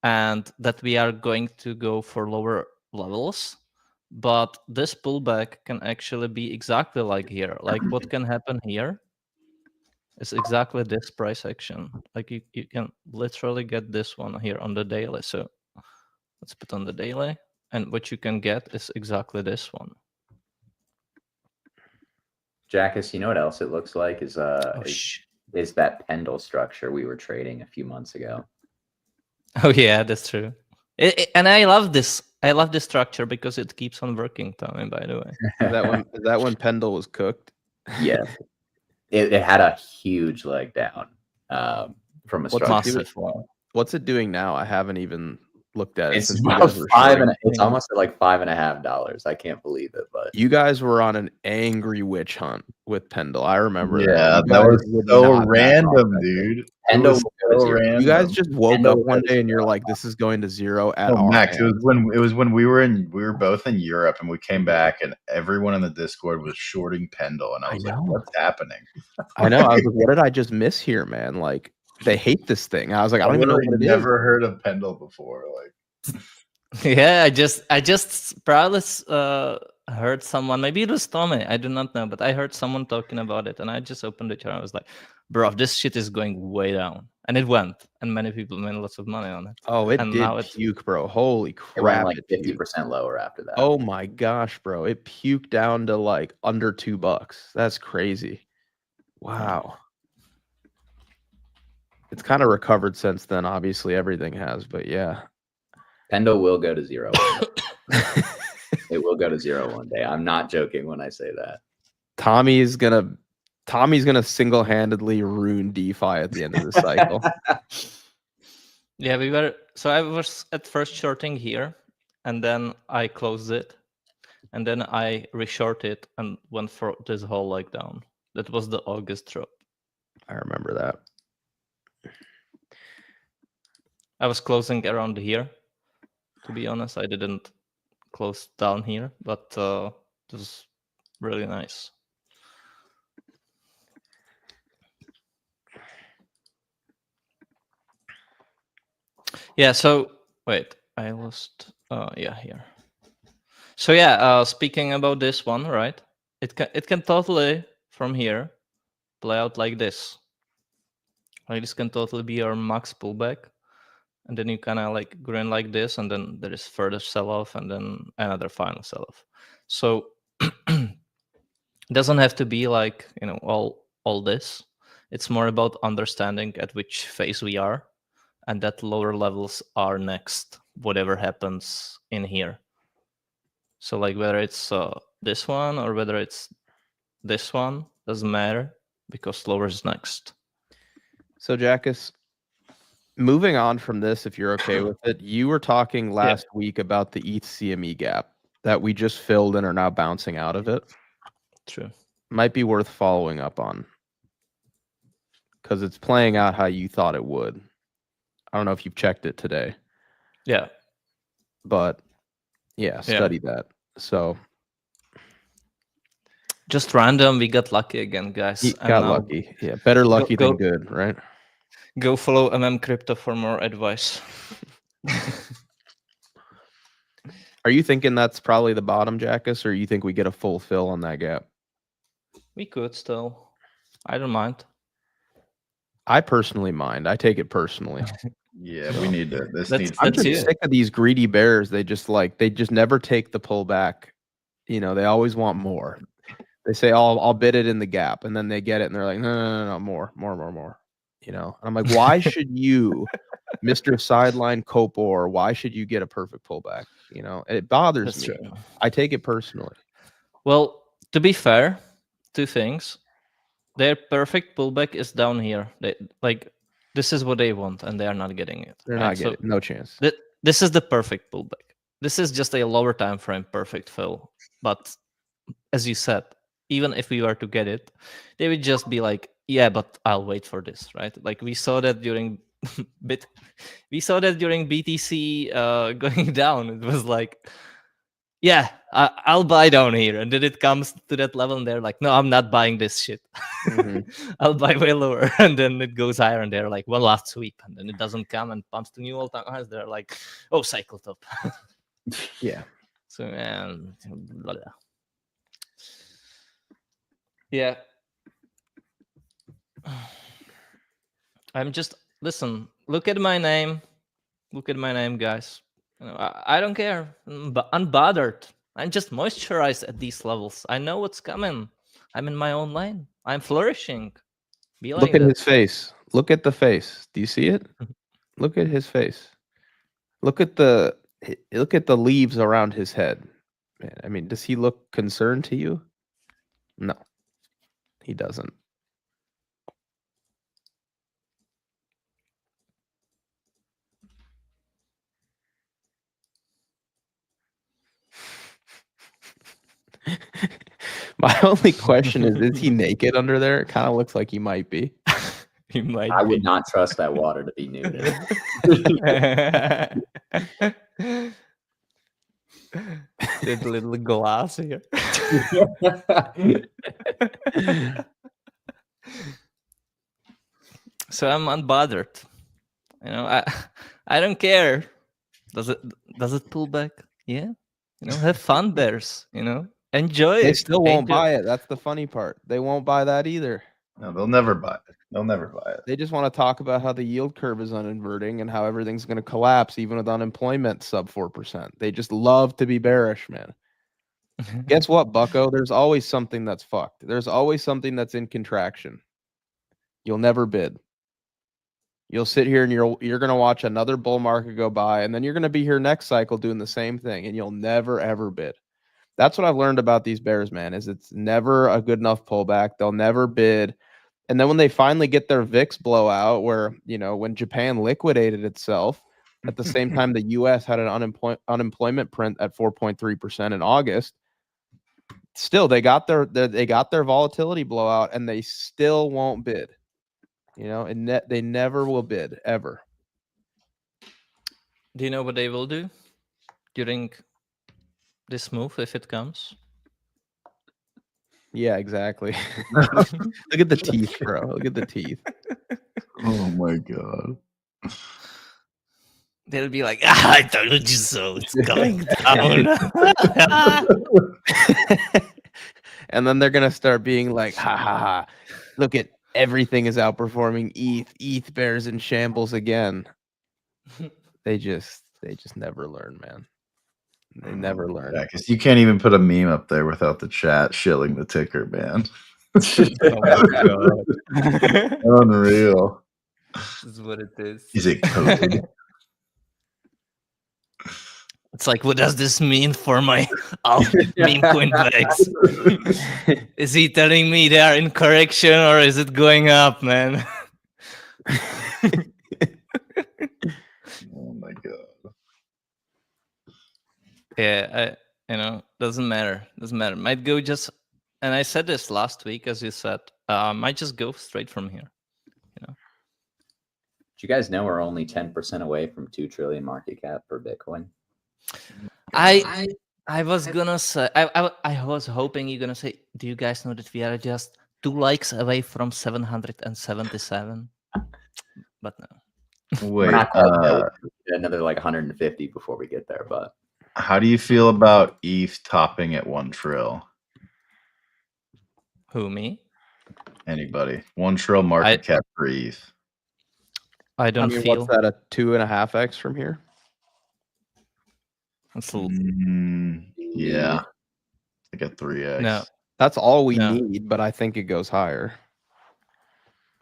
and that we are going to go for lower levels. But this pullback can actually be exactly like here. Like what can happen here is exactly this price action. Like you can literally get this one here on the daily. So let's put on the daily. And what you can get is exactly this one. Jackus, you know what else it looks like is that pendle structure we were trading a few months ago. Oh yeah, that's true. And I love this. I love this structure because it keeps on working, Tommy, by the way. Is that when Pendle was cooked? Yeah. It had a huge leg down from a structure. What's it doing now? I haven't even looked at it. It's about it's almost at like $5.50. I can't believe it, but you guys were on an angry witch hunt with Pendle. I remember that. Yeah, that was so random, dude. Pendle was so random. You guys just woke up one day and you're like, "This is going to zero at all." Max, it was when we were both in Europe and we came back and everyone in the Discord was shorting Pendle and I was like, "What's happening?" I know. I was like, "What did I just miss here, man?" Like they hate this thing. I was like, "I don't even know what it is." Never heard of Pendle before. Like, yeah, I just probably heard someone. Maybe it was Tommy. I do not know, but I heard someone talking about it, and I just opened the chart. And I was like, "Bro, this shit is going way down," and it went, and many people made lots of money on it. Oh, it did puke, bro. Holy crap! It went like 50% lower after that. Oh my gosh, bro! It puked down to like under $2. That's crazy. Wow. It's kind of recovered since then. Obviously, everything has, but yeah. Pendle will go to zero. It will go to zero one day. I'm not joking when I say that. Tommy's gonna single-handedly ruin DeFi at the end of the cycle. Yeah, we were. So I was at first shorting here, and then I closed it, and then I reshort it and went for this whole leg down. That was the August drop. I remember that. I was closing around here. To be honest, I didn't close down here, but it was really nice. Yeah, so wait, I lost yeah, here. So yeah, speaking about this one, right? It can totally from here play out like this. Like this can totally be our max pullback. And then you kind of like grin like this, and then there is further sell-off, and then another final sell-off. So it doesn't have to be like, you know, all this. It's more about understanding at which phase we are, and that lower levels are next, whatever happens in here. So like whether it's this one or whether it's this one, doesn't matter because lower is next. So Jackus, moving on from this, if you're okay with it, you were talking last week about the ETH CME gap that we just filled and are now bouncing out of it. True. Might be worth following up on because it's playing out how you thought it would. I don't know if you've checked it today. Yeah. But yeah, study that. So just random, we got lucky again, guys. Got lucky. Yeah, better lucky than good, right? Go follow Crypto for more advice. Are you thinking that's probably the bottom, Jackus, or you think we get a full fill on that gap? We could still. I don't mind. I personally mind. I take it personally. Yeah, we need to. This That's- needs. I'm that's just it. sick of these greedy bears. They just never take the pullback. You know, they always want more. They say, "Oh, I'll bid it in the gap," and then they get it, and they're like, "No, more." You know, and I'm like, why should you, Mr. Sideline Copor, why should you get a perfect pullback? You know, it bothers That's me. true. I take it personally. Well, to be fair, two things. Their perfect pullback is down here. They this is what they want, and they are not getting it. They're right? not getting it. No chance. This is the perfect pullback. This is just a lower time frame perfect fill. But as you said, even if we were to get it, they would just be like, yeah, but I'll wait for this, right? Like we saw that during BTC going down. It was like, yeah, I'll buy down here, and then it comes to that level, and they're like, no, I'm not buying this shit. Mhm. I'll buy way lower, and then it goes higher, and they're like, one last sweep, and then it doesn't come and pumps to new all-time highs. They're like, oh, cycle top. Yeah. So man, blah, blah. Yeah. I'm just listen. Look at my name. Look at my name, guys. You know, I don't care. I'm unbothered. I'm just moisturized at these levels. I know what's coming. I'm in my own lane. I'm flourishing. Be like Look at that. his face. Look at the face. Do you see it? Look at his face. Look at the leaves around his head. Man, I mean, does he look concerned to you? No, he doesn't. My only question is he naked under there? It kind of looks like he might be. He might I be. would not trust that water to be nuded. That little glass here. So I'm unbothered. You know, I don't care. Does it pull back? Yeah. You know, have fun, bears. You know, enjoy They it. still won't Enjoy- buy it. That's the funny part. They won't buy that either. No, they'll never buy it. They'll never buy it. They just want to talk about how the yield curve is uninverting and how everything's going to collapse even with unemployment sub 4%. They just love to be bearish, man. Guess what, bucko? There's always something that's fucked. There's always something that's in contraction. You'll never bid. You'll sit here and you're going to watch another bull market go by, and then you're going to be here next cycle doing the same thing, and you'll never ever bid. That's what I've learned about these bears, man, is it's never a good enough pullback. They'll never bid. And then when they finally get their VIX blowout, where, you know, when Japan liquidated itself, at the same time the US had an unemployment print at 4.3% in August, still they got their volatility blowout, and they still won't bid. You know, and they never will bid ever. Do you know what they will do during this move if it comes? Yeah, exactly. Look at the teeth, bro. Look at the teeth. Oh my god. They'll be like, I told you so. It's coming down. And then they're gonna start being like, ha ha ha. Look at everything is outperforming ETH. ETH bears in shambles again. They just never learn, man. They never learn. Yeah, because you can't even put a meme up there without the chat shilling the ticker, man. Oh my god. Unreal. This is what it is. Is it coded? It's like, what does this mean for my meme coin bags? Is he telling me they are in correction, or is it going up, man? Oh my god. Yeah, doesn't matter. Doesn't matter. Might go just, and I said this last week, as you said, might just go straight from here. You know. Do you guys know we're only 10% away from 2 trillion market cap for Bitcoin? I was gonna say, I was hoping you're gonna say, do you guys know that we are just 2 likes away from 777? But no. We're Wait, not quite there. We'll get another like 150 before we get there, but how do you feel about ETH topping at 1 trill? Who, me? Anybody? 1 trill market cap for ETH. I don't feel. what's that? A 2.5x from here? It's Yeah, like a 3x. No. That's all we No. need, but I think it goes higher.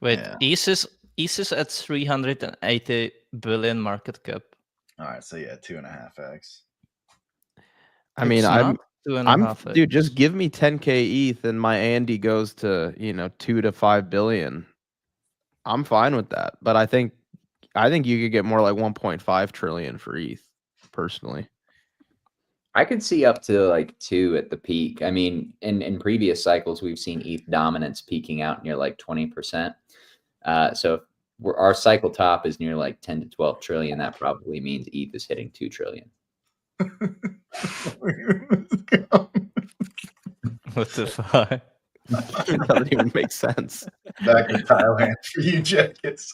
Wait, Yeah. ETH is at 380 billion market cap. All right, so yeah, 2.5x. I mean, It's I'm not 2.5x. dude, just give me 10k ETH and my Andy goes to 2 to 5 billion. I'm fine with that, but I think you could get more like 1.5 trillion for ETH personally. I could see up to like 2 at the peak. I mean, in previous cycles, we've seen ETH dominance peaking out near like 20%. So if our cycle top is near like 10 to 12 trillion, that probably means ETH is hitting 2 trillion. What the fuck? It doesn't even make sense. Back to Thailand for you, Jackets.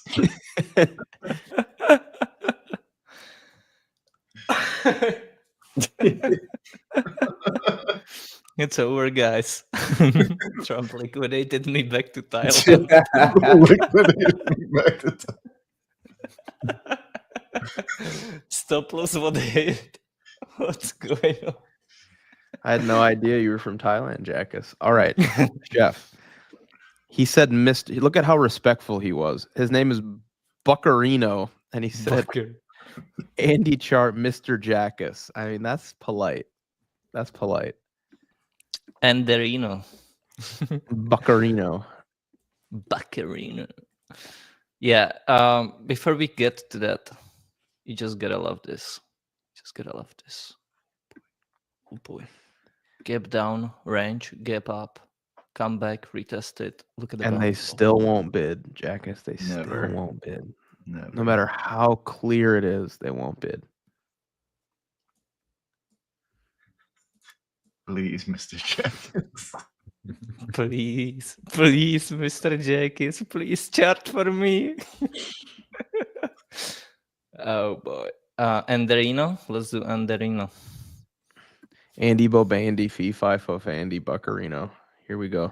It's over, guys. Trump liquidated me back to Thailand. Back to Stop loss what hit. What's going on? I had no idea you were from Thailand, Jackus. All right, Jeff. He said, "Mr." Look at how respectful he was. His name is Buccarino, and he said, "Andy Chart, Mr. Jackus." I mean, that's polite. That's polite. Anderino. Buccarino. Baccarino. Yeah. Before we get to that, you just gotta love this. Just gotta love this. Oh boy. Gap down, range, gap up, come back, retest it. Look at the And they bounce. still won't bid, Jackus. They Never. still won't bid. Never. No matter how clear it is, they won't bid. Please, Mr. Jackets. Please, please, Mr. Jackis, please chart for me. Oh boy. Anderino, let's do Anderino. Andy Bobandy, Fee Fifo Andy Buccarino. Here we go.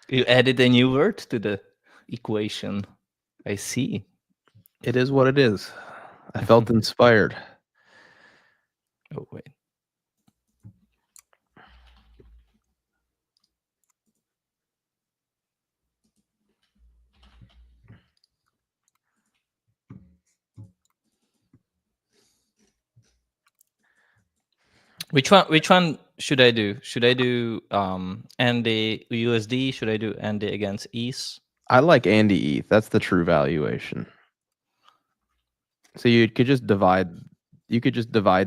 You added a new word to the equation. I see. It is what it is. I felt inspired. Oh wait. Which one should I do? Should I do Andy USD? Should I do Andy against ETH? I like Andy ETH. That's the true valuation. So you could just divide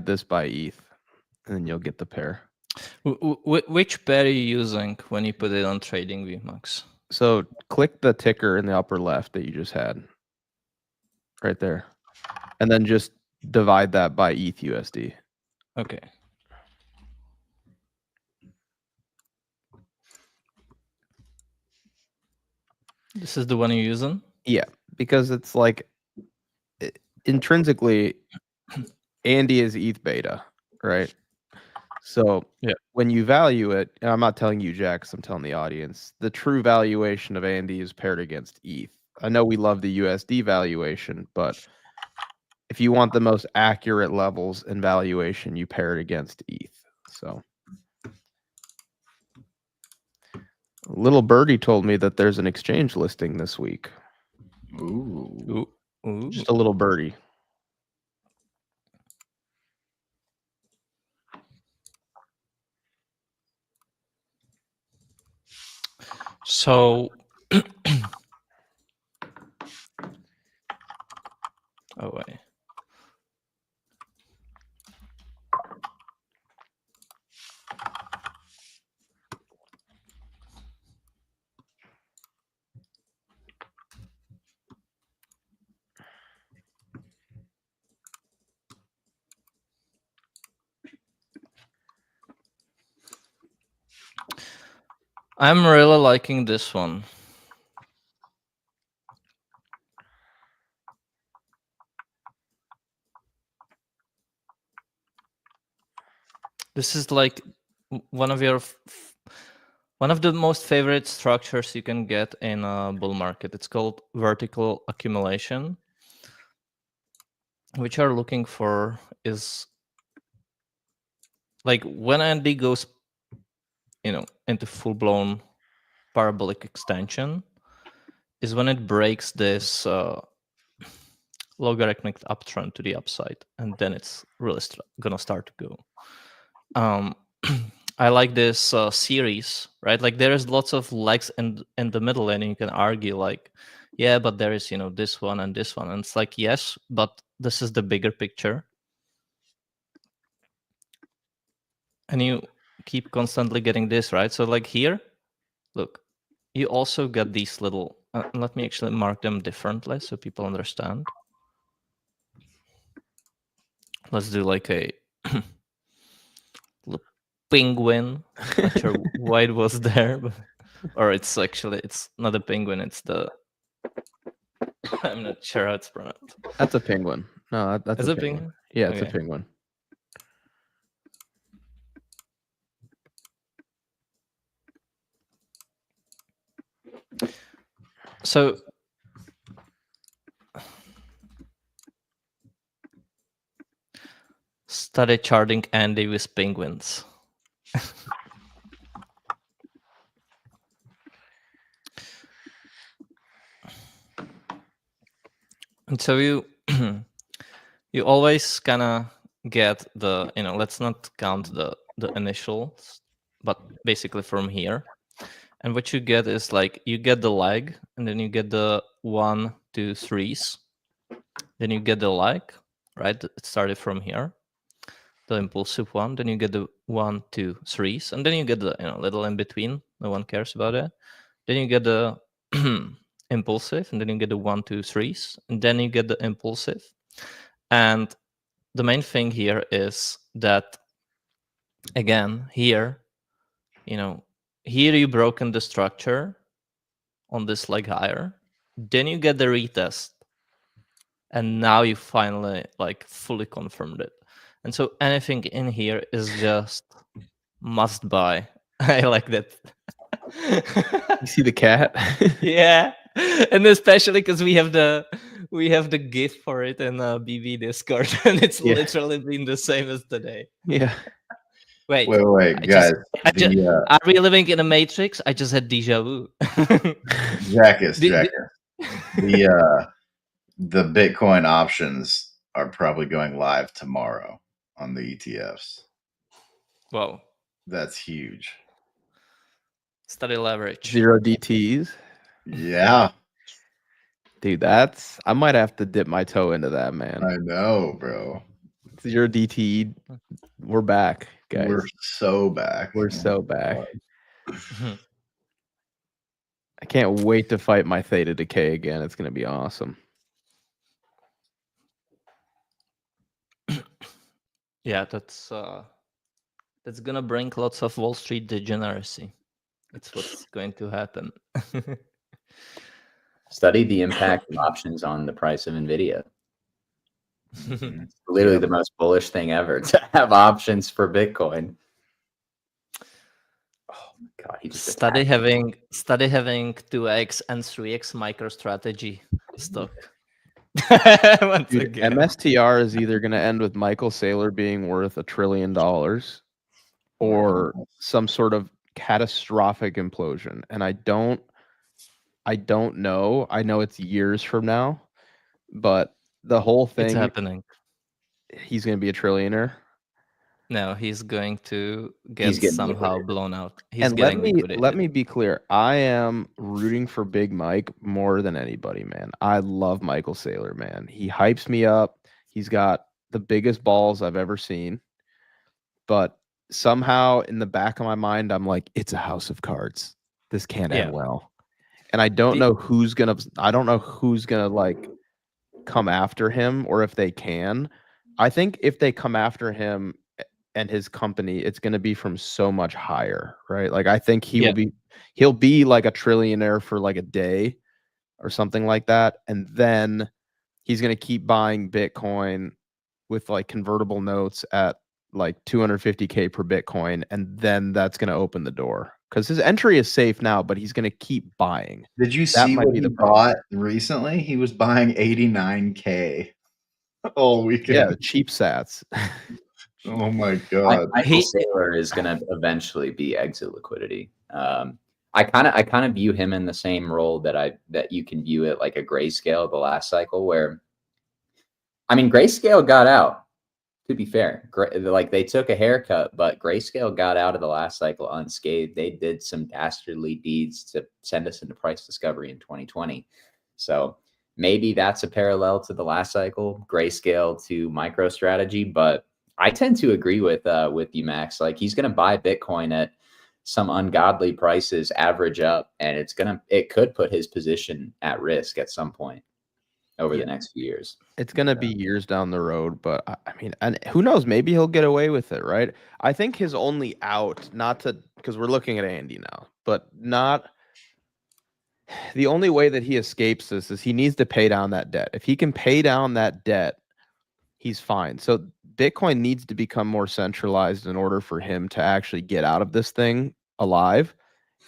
this by ETH, and then you'll get the pair. Which pair are you using when you put it on Trading VMAX? So click the ticker in the upper left that you just had, right there, and then just divide that by ETH USD. Okay. This is the one you're using? Yeah, because it's like intrinsically, Andy is ETH beta, right? So yeah, when you value it, and I'm not telling you, Jack, 'cause I'm telling the audience, the true valuation of Andy is paired against ETH. I know we love the USD valuation, but if you want the most accurate levels and valuation, you pair it against ETH. So little birdie told me that there's an exchange listing this week. Ooh. Ooh. Just a little birdie. So, oh wait. I'm really liking this one. This is like one of your One of the most favorite structures you can get in a bull market. It's called vertical accumulation. What you're looking for is like when ND goes, into full-blown parabolic extension, is when it breaks this logarithmic uptrend to the upside, and then it's really gonna start to go. I like this series, right? Like there is lots of legs in the middle, and you can argue like, yeah, but there is this one and this one, and it's like, yes, but this is the bigger picture, and you keep constantly getting this, right? So like here, look, you also get these little. Let me actually mark them differently so people understand. Let's do like a little penguin. Not sure why it was there, but, or it's not a penguin. It's the I'm not sure how it's pronounced. That's a penguin. No, that's Is a it penguin. penguin? Yeah, it's a Okay. penguin. So study charting Andy with penguins. And so you you always kind of get the, let's not count the initials, but basically from here. And what you get is like you get the leg, and then you get the 1, 2, 3s. Then you get the leg, right? It started from here, the impulsive one. Then you get the 1, 2, 3s, and then you get the little in between. No one cares about it. Then you get the impulsive, and then you get the 1, 2, 3s, and then you get the impulsive. And the main thing here is that, again, here, here you broken the structure on this leg higher. Then you get the retest, and now you finally like fully confirmed it. And so anything in here is just must buy. I like that. You see the cat? Yeah, and especially because we have the GIF for it in BB Discord, and it's Yeah. literally been the same as today. Yeah. Wait, Wait, guys. are we living in a matrix? I just had deja vu. Jackass. The- The Bitcoin options are probably going live tomorrow on the ETFs. Whoa, That's huge. study leverage. 0 DTs. Yeah, Dude, I might have to dip my toe into that, man. I know, bro. 0 DT. We're back, guys. We're so back. We're so back. I can't wait to fight my Theta Decay again. It's going to be awesome. Yeah, that's gonna bring lots of Wall Street degeneracy. That's what's going to happen. Study the impact of options on the price of NVIDIA. Mhm. It's literally the most bullish thing ever to have options for Bitcoin. Oh my God, he just study having 2x and 3x MicroStrategy stock. Once Dude, again. MSTR is either going to end with Michael Saylor being worth $1 trillion or some sort of catastrophic implosion. And I don't know. I know it's years from now, but the whole thing, It's happening. He's going to be a trillionaire. No, he's going to get getting somehow liquidated. blown out. He's And getting let liquidated. me be clear. I am rooting for Big Mike more than anybody, man. I love Michael Saylor, man. He hypes me up. He's got the biggest balls I've ever seen. But somehow in the back of my mind, I'm like, it's a house of cards. This can't end well. And I don't know who's gonna like come after him, or if they can. I think if they come after him and his company, it's going to be from so much higher, right? Like I think he'll be like a trillionaire for like a day or something like that, and then he's going to keep buying Bitcoin with like convertible notes at like 250K per Bitcoin, and then that's going to open the door, because his entry is safe now, but he's going to keep buying. Did you That see might what be he the problem. bought recently? He was buying 89K all weekend. Yeah, cheap sats. Oh my god. Michael Saylor is going to eventually be exit liquidity. I kind of view him in the same role that you can view it like a Grayscale the last cycle, where I mean Grayscale got out. To be fair, like they took a haircut, but Grayscale got out of the last cycle unscathed. They did some dastardly deeds to send us into price discovery in 2020. So maybe that's a parallel to the last cycle, Grayscale to MicroStrategy. But I tend to agree with you, Max. Like he's going to buy Bitcoin at some ungodly prices, average up, and it could put his position at risk at some point over the next few years. It's going to be years down the road, but I mean, and who knows? Maybe he'll get away with it, right? I think his only out, because we're looking at Andy now, but not the only way that he escapes this is he needs to pay down that debt. If he can pay down that debt, he's fine. So Bitcoin needs to become more centralized in order for him to actually get out of this thing alive.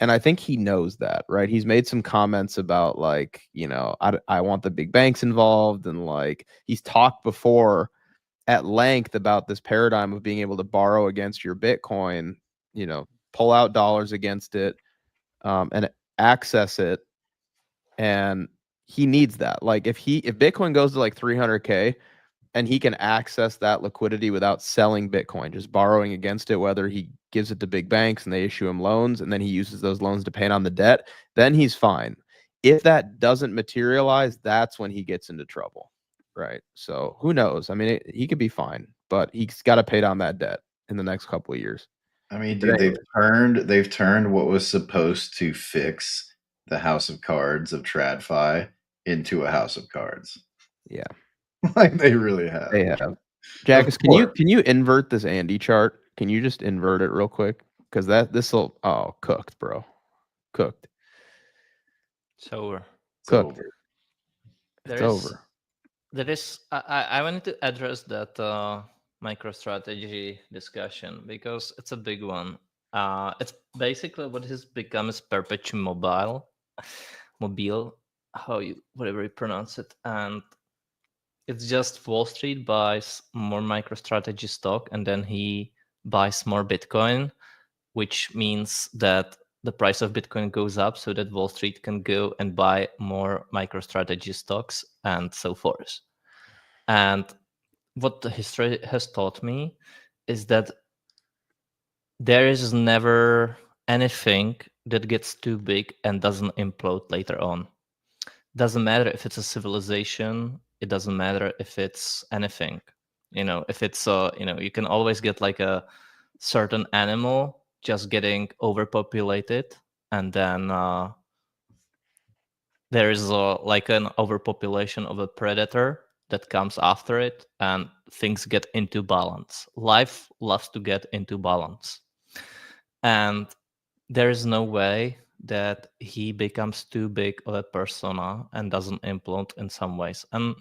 And I think he knows that, right? He's made some comments about like, I want the big banks involved. And like, he's talked before at length about this paradigm of being able to borrow against your Bitcoin, pull out dollars against it, and access it. And he needs that. Like if Bitcoin goes to like 300K, and he can access that liquidity without selling Bitcoin, just borrowing against it, whether he gives it to big banks and they issue him loans and then he uses those loans to pay down the debt, then he's fine. If that doesn't materialize, that's when he gets into trouble, right? So who knows? I mean, he could be fine, but he's got to pay down that debt in the next couple of years. I mean, dude, they've turned what was supposed to fix the house of cards of TradFi into a house of cards. Yeah. Like they really have. They have. Jackus, can you invert this Andy chart? Can you just invert it real quick? Because this'll cooked, bro. Cooked. It's over. Cooked. It's over. I wanted to address that MicroStrategy discussion because it's a big one. It's basically what has become is perpetual mobile, whatever you pronounce it, and it's just Wall Street buys more MicroStrategy stock and then he buys more Bitcoin, which means that the price of Bitcoin goes up so that Wall Street can go and buy more MicroStrategy stocks and so forth. And what the history has taught me is that there is never anything that gets too big and doesn't implode later on. Doesn't matter if it's a civilization. It doesn't matter if it's anything. If it's you can always get like a certain animal just getting overpopulated, and then there is like an overpopulation of a predator that comes after it, and things get into balance. Life loves to get into balance, and there is no way that he becomes too big of a persona and doesn't implode in some ways. And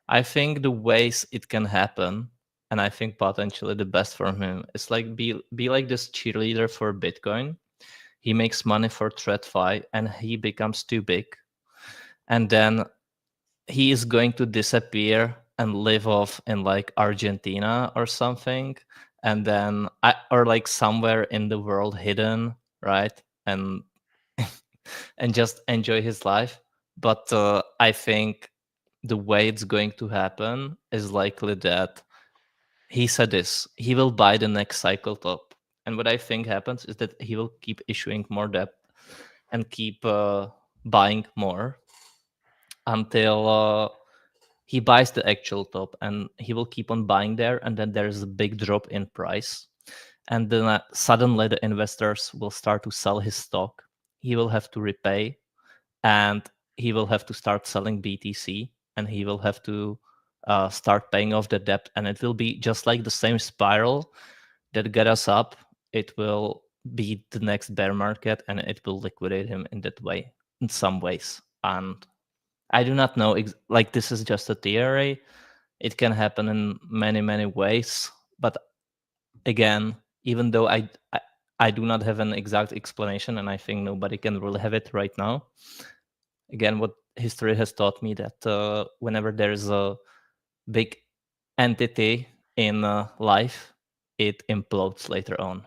I think the ways it can happen, and I think potentially the best for him is like be like this cheerleader for Bitcoin. He makes money for TradFi and he becomes too big. And then he is going to disappear and live off in like Argentina or something. And then or like somewhere in the world hidden, right? And and just enjoy his life. But I think the way it's going to happen is likely that he said this, he will buy the next cycle top. And what I think happens is that he will keep issuing more debt and keep buying more until he buys the actual top, and he will keep on buying there. And then there's a big drop in price. And then suddenly the investors will start to sell his stock. He will have to repay, and he will have to start selling BTC, and he will have to start paying off the debt. And it will be just like the same spiral that got us up. It will be the next bear market, and it will liquidate him in that way, in some ways. And I do not know, like this is just a theory. It can happen in many, many ways. But again, even though I do not have an exact explanation, and I think nobody can really have it right now. Again, what history has taught me that whenever there's a big entity in life, it implodes later on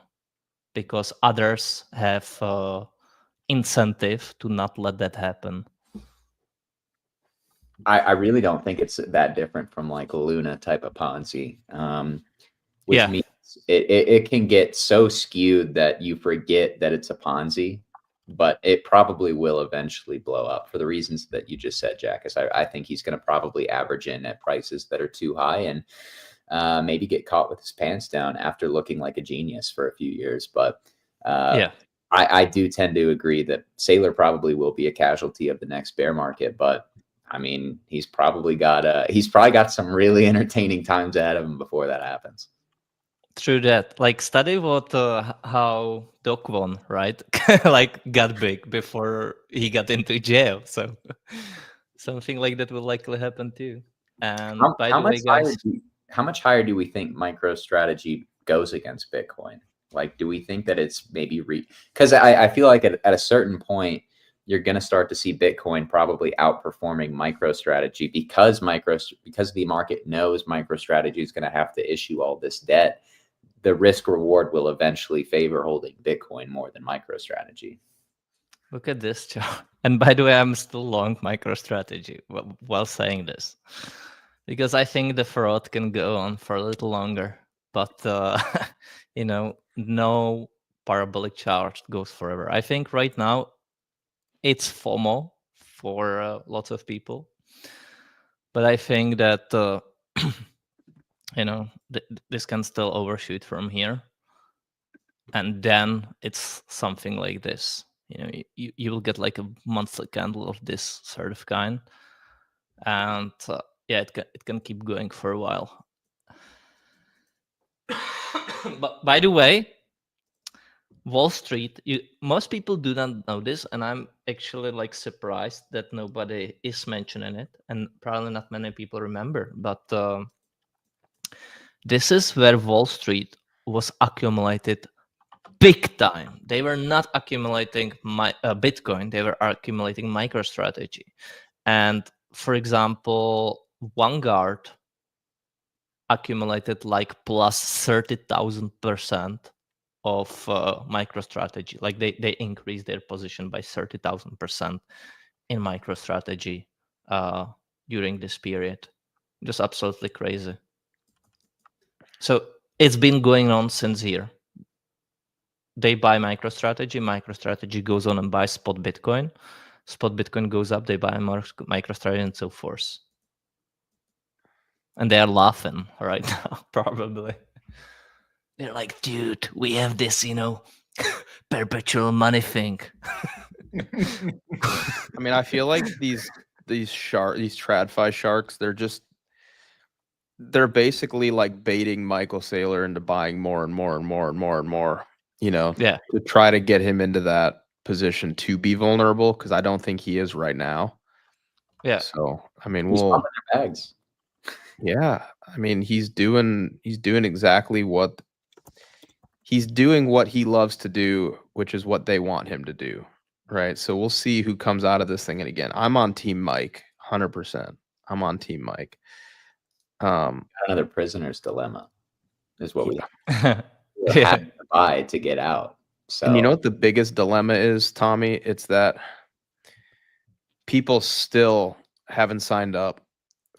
because others have incentive to not let that happen. I really don't think it's that different from like Luna type of Ponzi, which Yeah. means it can get so skewed that you forget that it's a Ponzi, but it probably will eventually blow up for the reasons that you just said, Jack. I think he's going to probably average in at prices that are too high and maybe get caught with his pants down after looking like a genius for a few years. But Yeah. I do tend to agree that Sailor probably will be a casualty of the next bear market, but I mean, he's probably got some really entertaining times ahead of him before that happens. True that. Like, study what how Doc One, right? Like, got big before he got into jail. So something like that will likely happen too. And by the way, guys, How much higher do we think MicroStrategy goes against Bitcoin? Like, do we think that it's maybe because I feel like at a certain point you're going to start to see Bitcoin probably outperforming MicroStrategy because the market knows MicroStrategy is going to have to issue all this debt. The risk reward will eventually favor holding Bitcoin more than MicroStrategy. look at this chart. And by the way, I'm still long MicroStrategy while saying this, because I think the fraud can go on for a little longer. But you know, no parabolic chart goes forever. I think right now it's FOMO for lots of people, but I think that you know, this can still overshoot from here, and then it's something like this. You know, you will get like a monthly candle of this sort of kind, and yeah, it can keep going for a while. But by the way, Wall Street, most people do not know this, and I'm actually like surprised that nobody is mentioning it, and probably not many people remember. But this is where Wall Street was accumulated big time. They were not accumulating Bitcoin; they were accumulating MicroStrategy. And for example, Vanguard accumulated like plus 30,000% of MicroStrategy. Like they increased their position by 30,000% in MicroStrategy during this period. Just absolutely crazy. So it's been going on since here. They buy MicroStrategy goes on and buys spot Bitcoin goes up, they buy MicroStrategy and so forth. And they're laughing right now, probably. They're like, dude, we have this, perpetual money thing. I mean, I feel like these TradFi sharks, they're basically like baiting Michael Saylor into buying more and more and more and more and more, Yeah. to try to get him into that position to be vulnerable, because I don't think he is right now. Yeah. So, I mean, He's pumping their bags. Yeah, I mean, he's doing exactly what he loves to do, which is what they want him to do, right? So we'll see who comes out of this thing. And again, I'm on Team Mike, 100%. I'm on Team Mike. Another prisoner's dilemma is what we Yeah. have to buy to get out. So, and you know what the biggest dilemma is, Tommy? It's that people still haven't signed up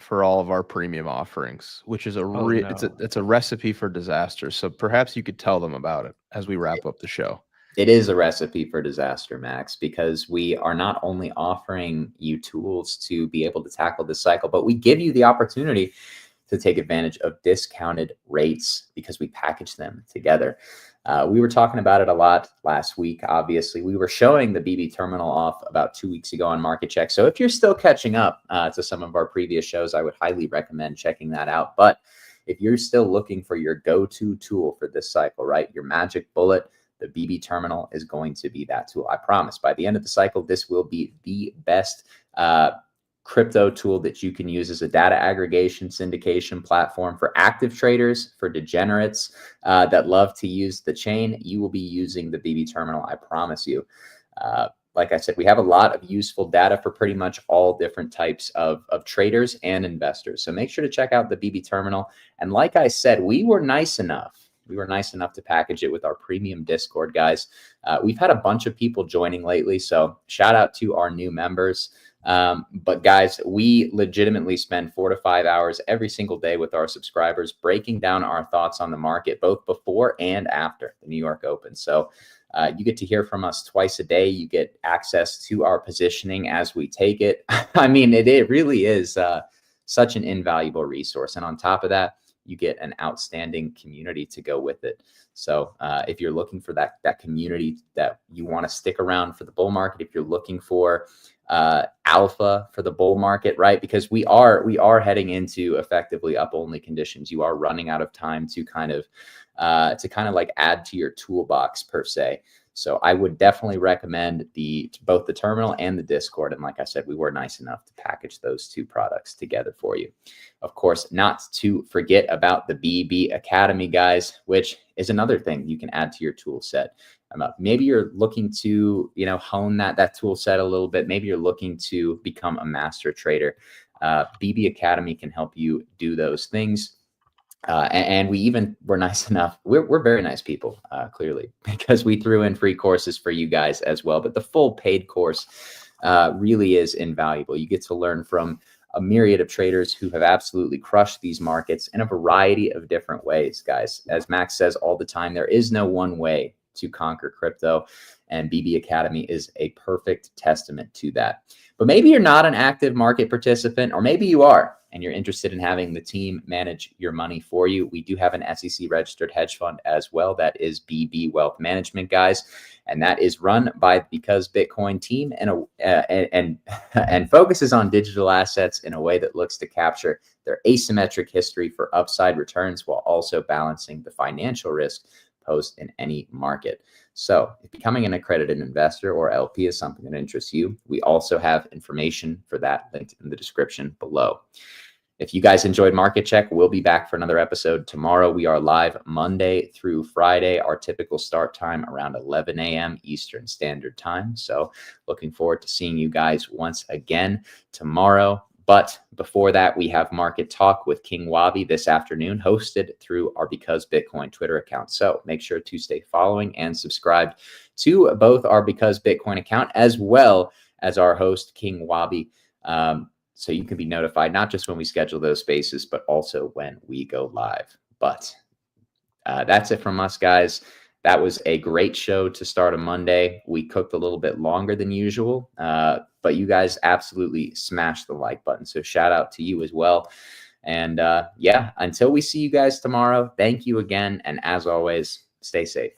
for all of our premium offerings, which is it's a recipe for disaster. So perhaps you could tell them about it as we wrap up the show. It is a recipe for disaster, Max, because we are not only offering you tools to be able to tackle this cycle, but we give you the opportunity to take advantage of discounted rates because we package them together. We were talking about it a lot last week. Obviously, we were showing the BB terminal off about 2 weeks ago on Market Check. So if you're still catching up to some of our previous shows, I would highly recommend checking that out. But if you're still looking for your go-to tool for this cycle, right, your magic bullet, the BB terminal is going to be that tool. I promise by the end of the cycle, this will be the best crypto tool that you can use as a data aggregation syndication platform for active traders, for degenerates that love to use the chain. You will be using the BB terminal, I promise you. Like I said, we have a lot of useful data for pretty much all different types of traders and investors. So make sure to check out the BB terminal. And like I said, we were nice enough to package it with our premium Discord, guys. We've had a bunch of people joining lately, so shout out to our new members. But guys, we legitimately spend 4 to 5 hours every single day with our subscribers, breaking down our thoughts on the market, both before and after the New York Open. So you get to hear from us twice a day. You get access to our positioning as we take it. I mean, it really is such an invaluable resource. And on top of that, you get an outstanding community to go with it. So if you're looking for that community that you want to stick around for the bull market, if you're looking for alpha for the bull market, right? Because we are heading into effectively up only conditions. You are running out of time to kind of like add to your toolbox per se. So I would definitely recommend both the terminal and the Discord. And like I said, we were nice enough to package those two products together for you. Of course, not to forget about the BB Academy, guys, which is another thing you can add to your tool set. Maybe you're looking to, hone that tool set a little bit. Maybe you're looking to become a master trader. BB Academy can help you do those things. And we even were nice enough. We're very nice people, clearly, because we threw in free courses for you guys as well. But the full paid course really is invaluable. You get to learn from a myriad of traders who have absolutely crushed these markets in a variety of different ways, guys. As Max says all the time, there is no one way to conquer crypto, and BB Academy is a perfect testament to that. But maybe you're not an active market participant, or maybe you are, and you're interested in having the team manage your money for you. We do have an SEC registered hedge fund as well. That is BB Wealth Management, guys. And that is run by the Because Bitcoin team and focuses on digital assets in a way that looks to capture their asymmetric history for upside returns while also balancing the financial risk posed in any market. So if becoming an accredited investor or LP is something that interests you, we also have information for that linked in the description below. If you guys enjoyed Market Check, we'll be back for another episode tomorrow. We are live Monday through Friday, our typical start time around 11 a.m. Eastern Standard Time. So looking forward to seeing you guys once again tomorrow. But before that, we have Market Talk with King Wabi this afternoon, hosted through our Because Bitcoin Twitter account. So make sure to stay following and subscribed to both our Because Bitcoin account as well as our host, King Wabi. So you can be notified not just when we schedule those spaces, but also when we go live. But that's it from us, guys. That was a great show to start a Monday. We cooked a little bit longer than usual, but you guys absolutely smashed the like button. So shout out to you as well. And yeah, until we see you guys tomorrow, thank you again. And as always, stay safe.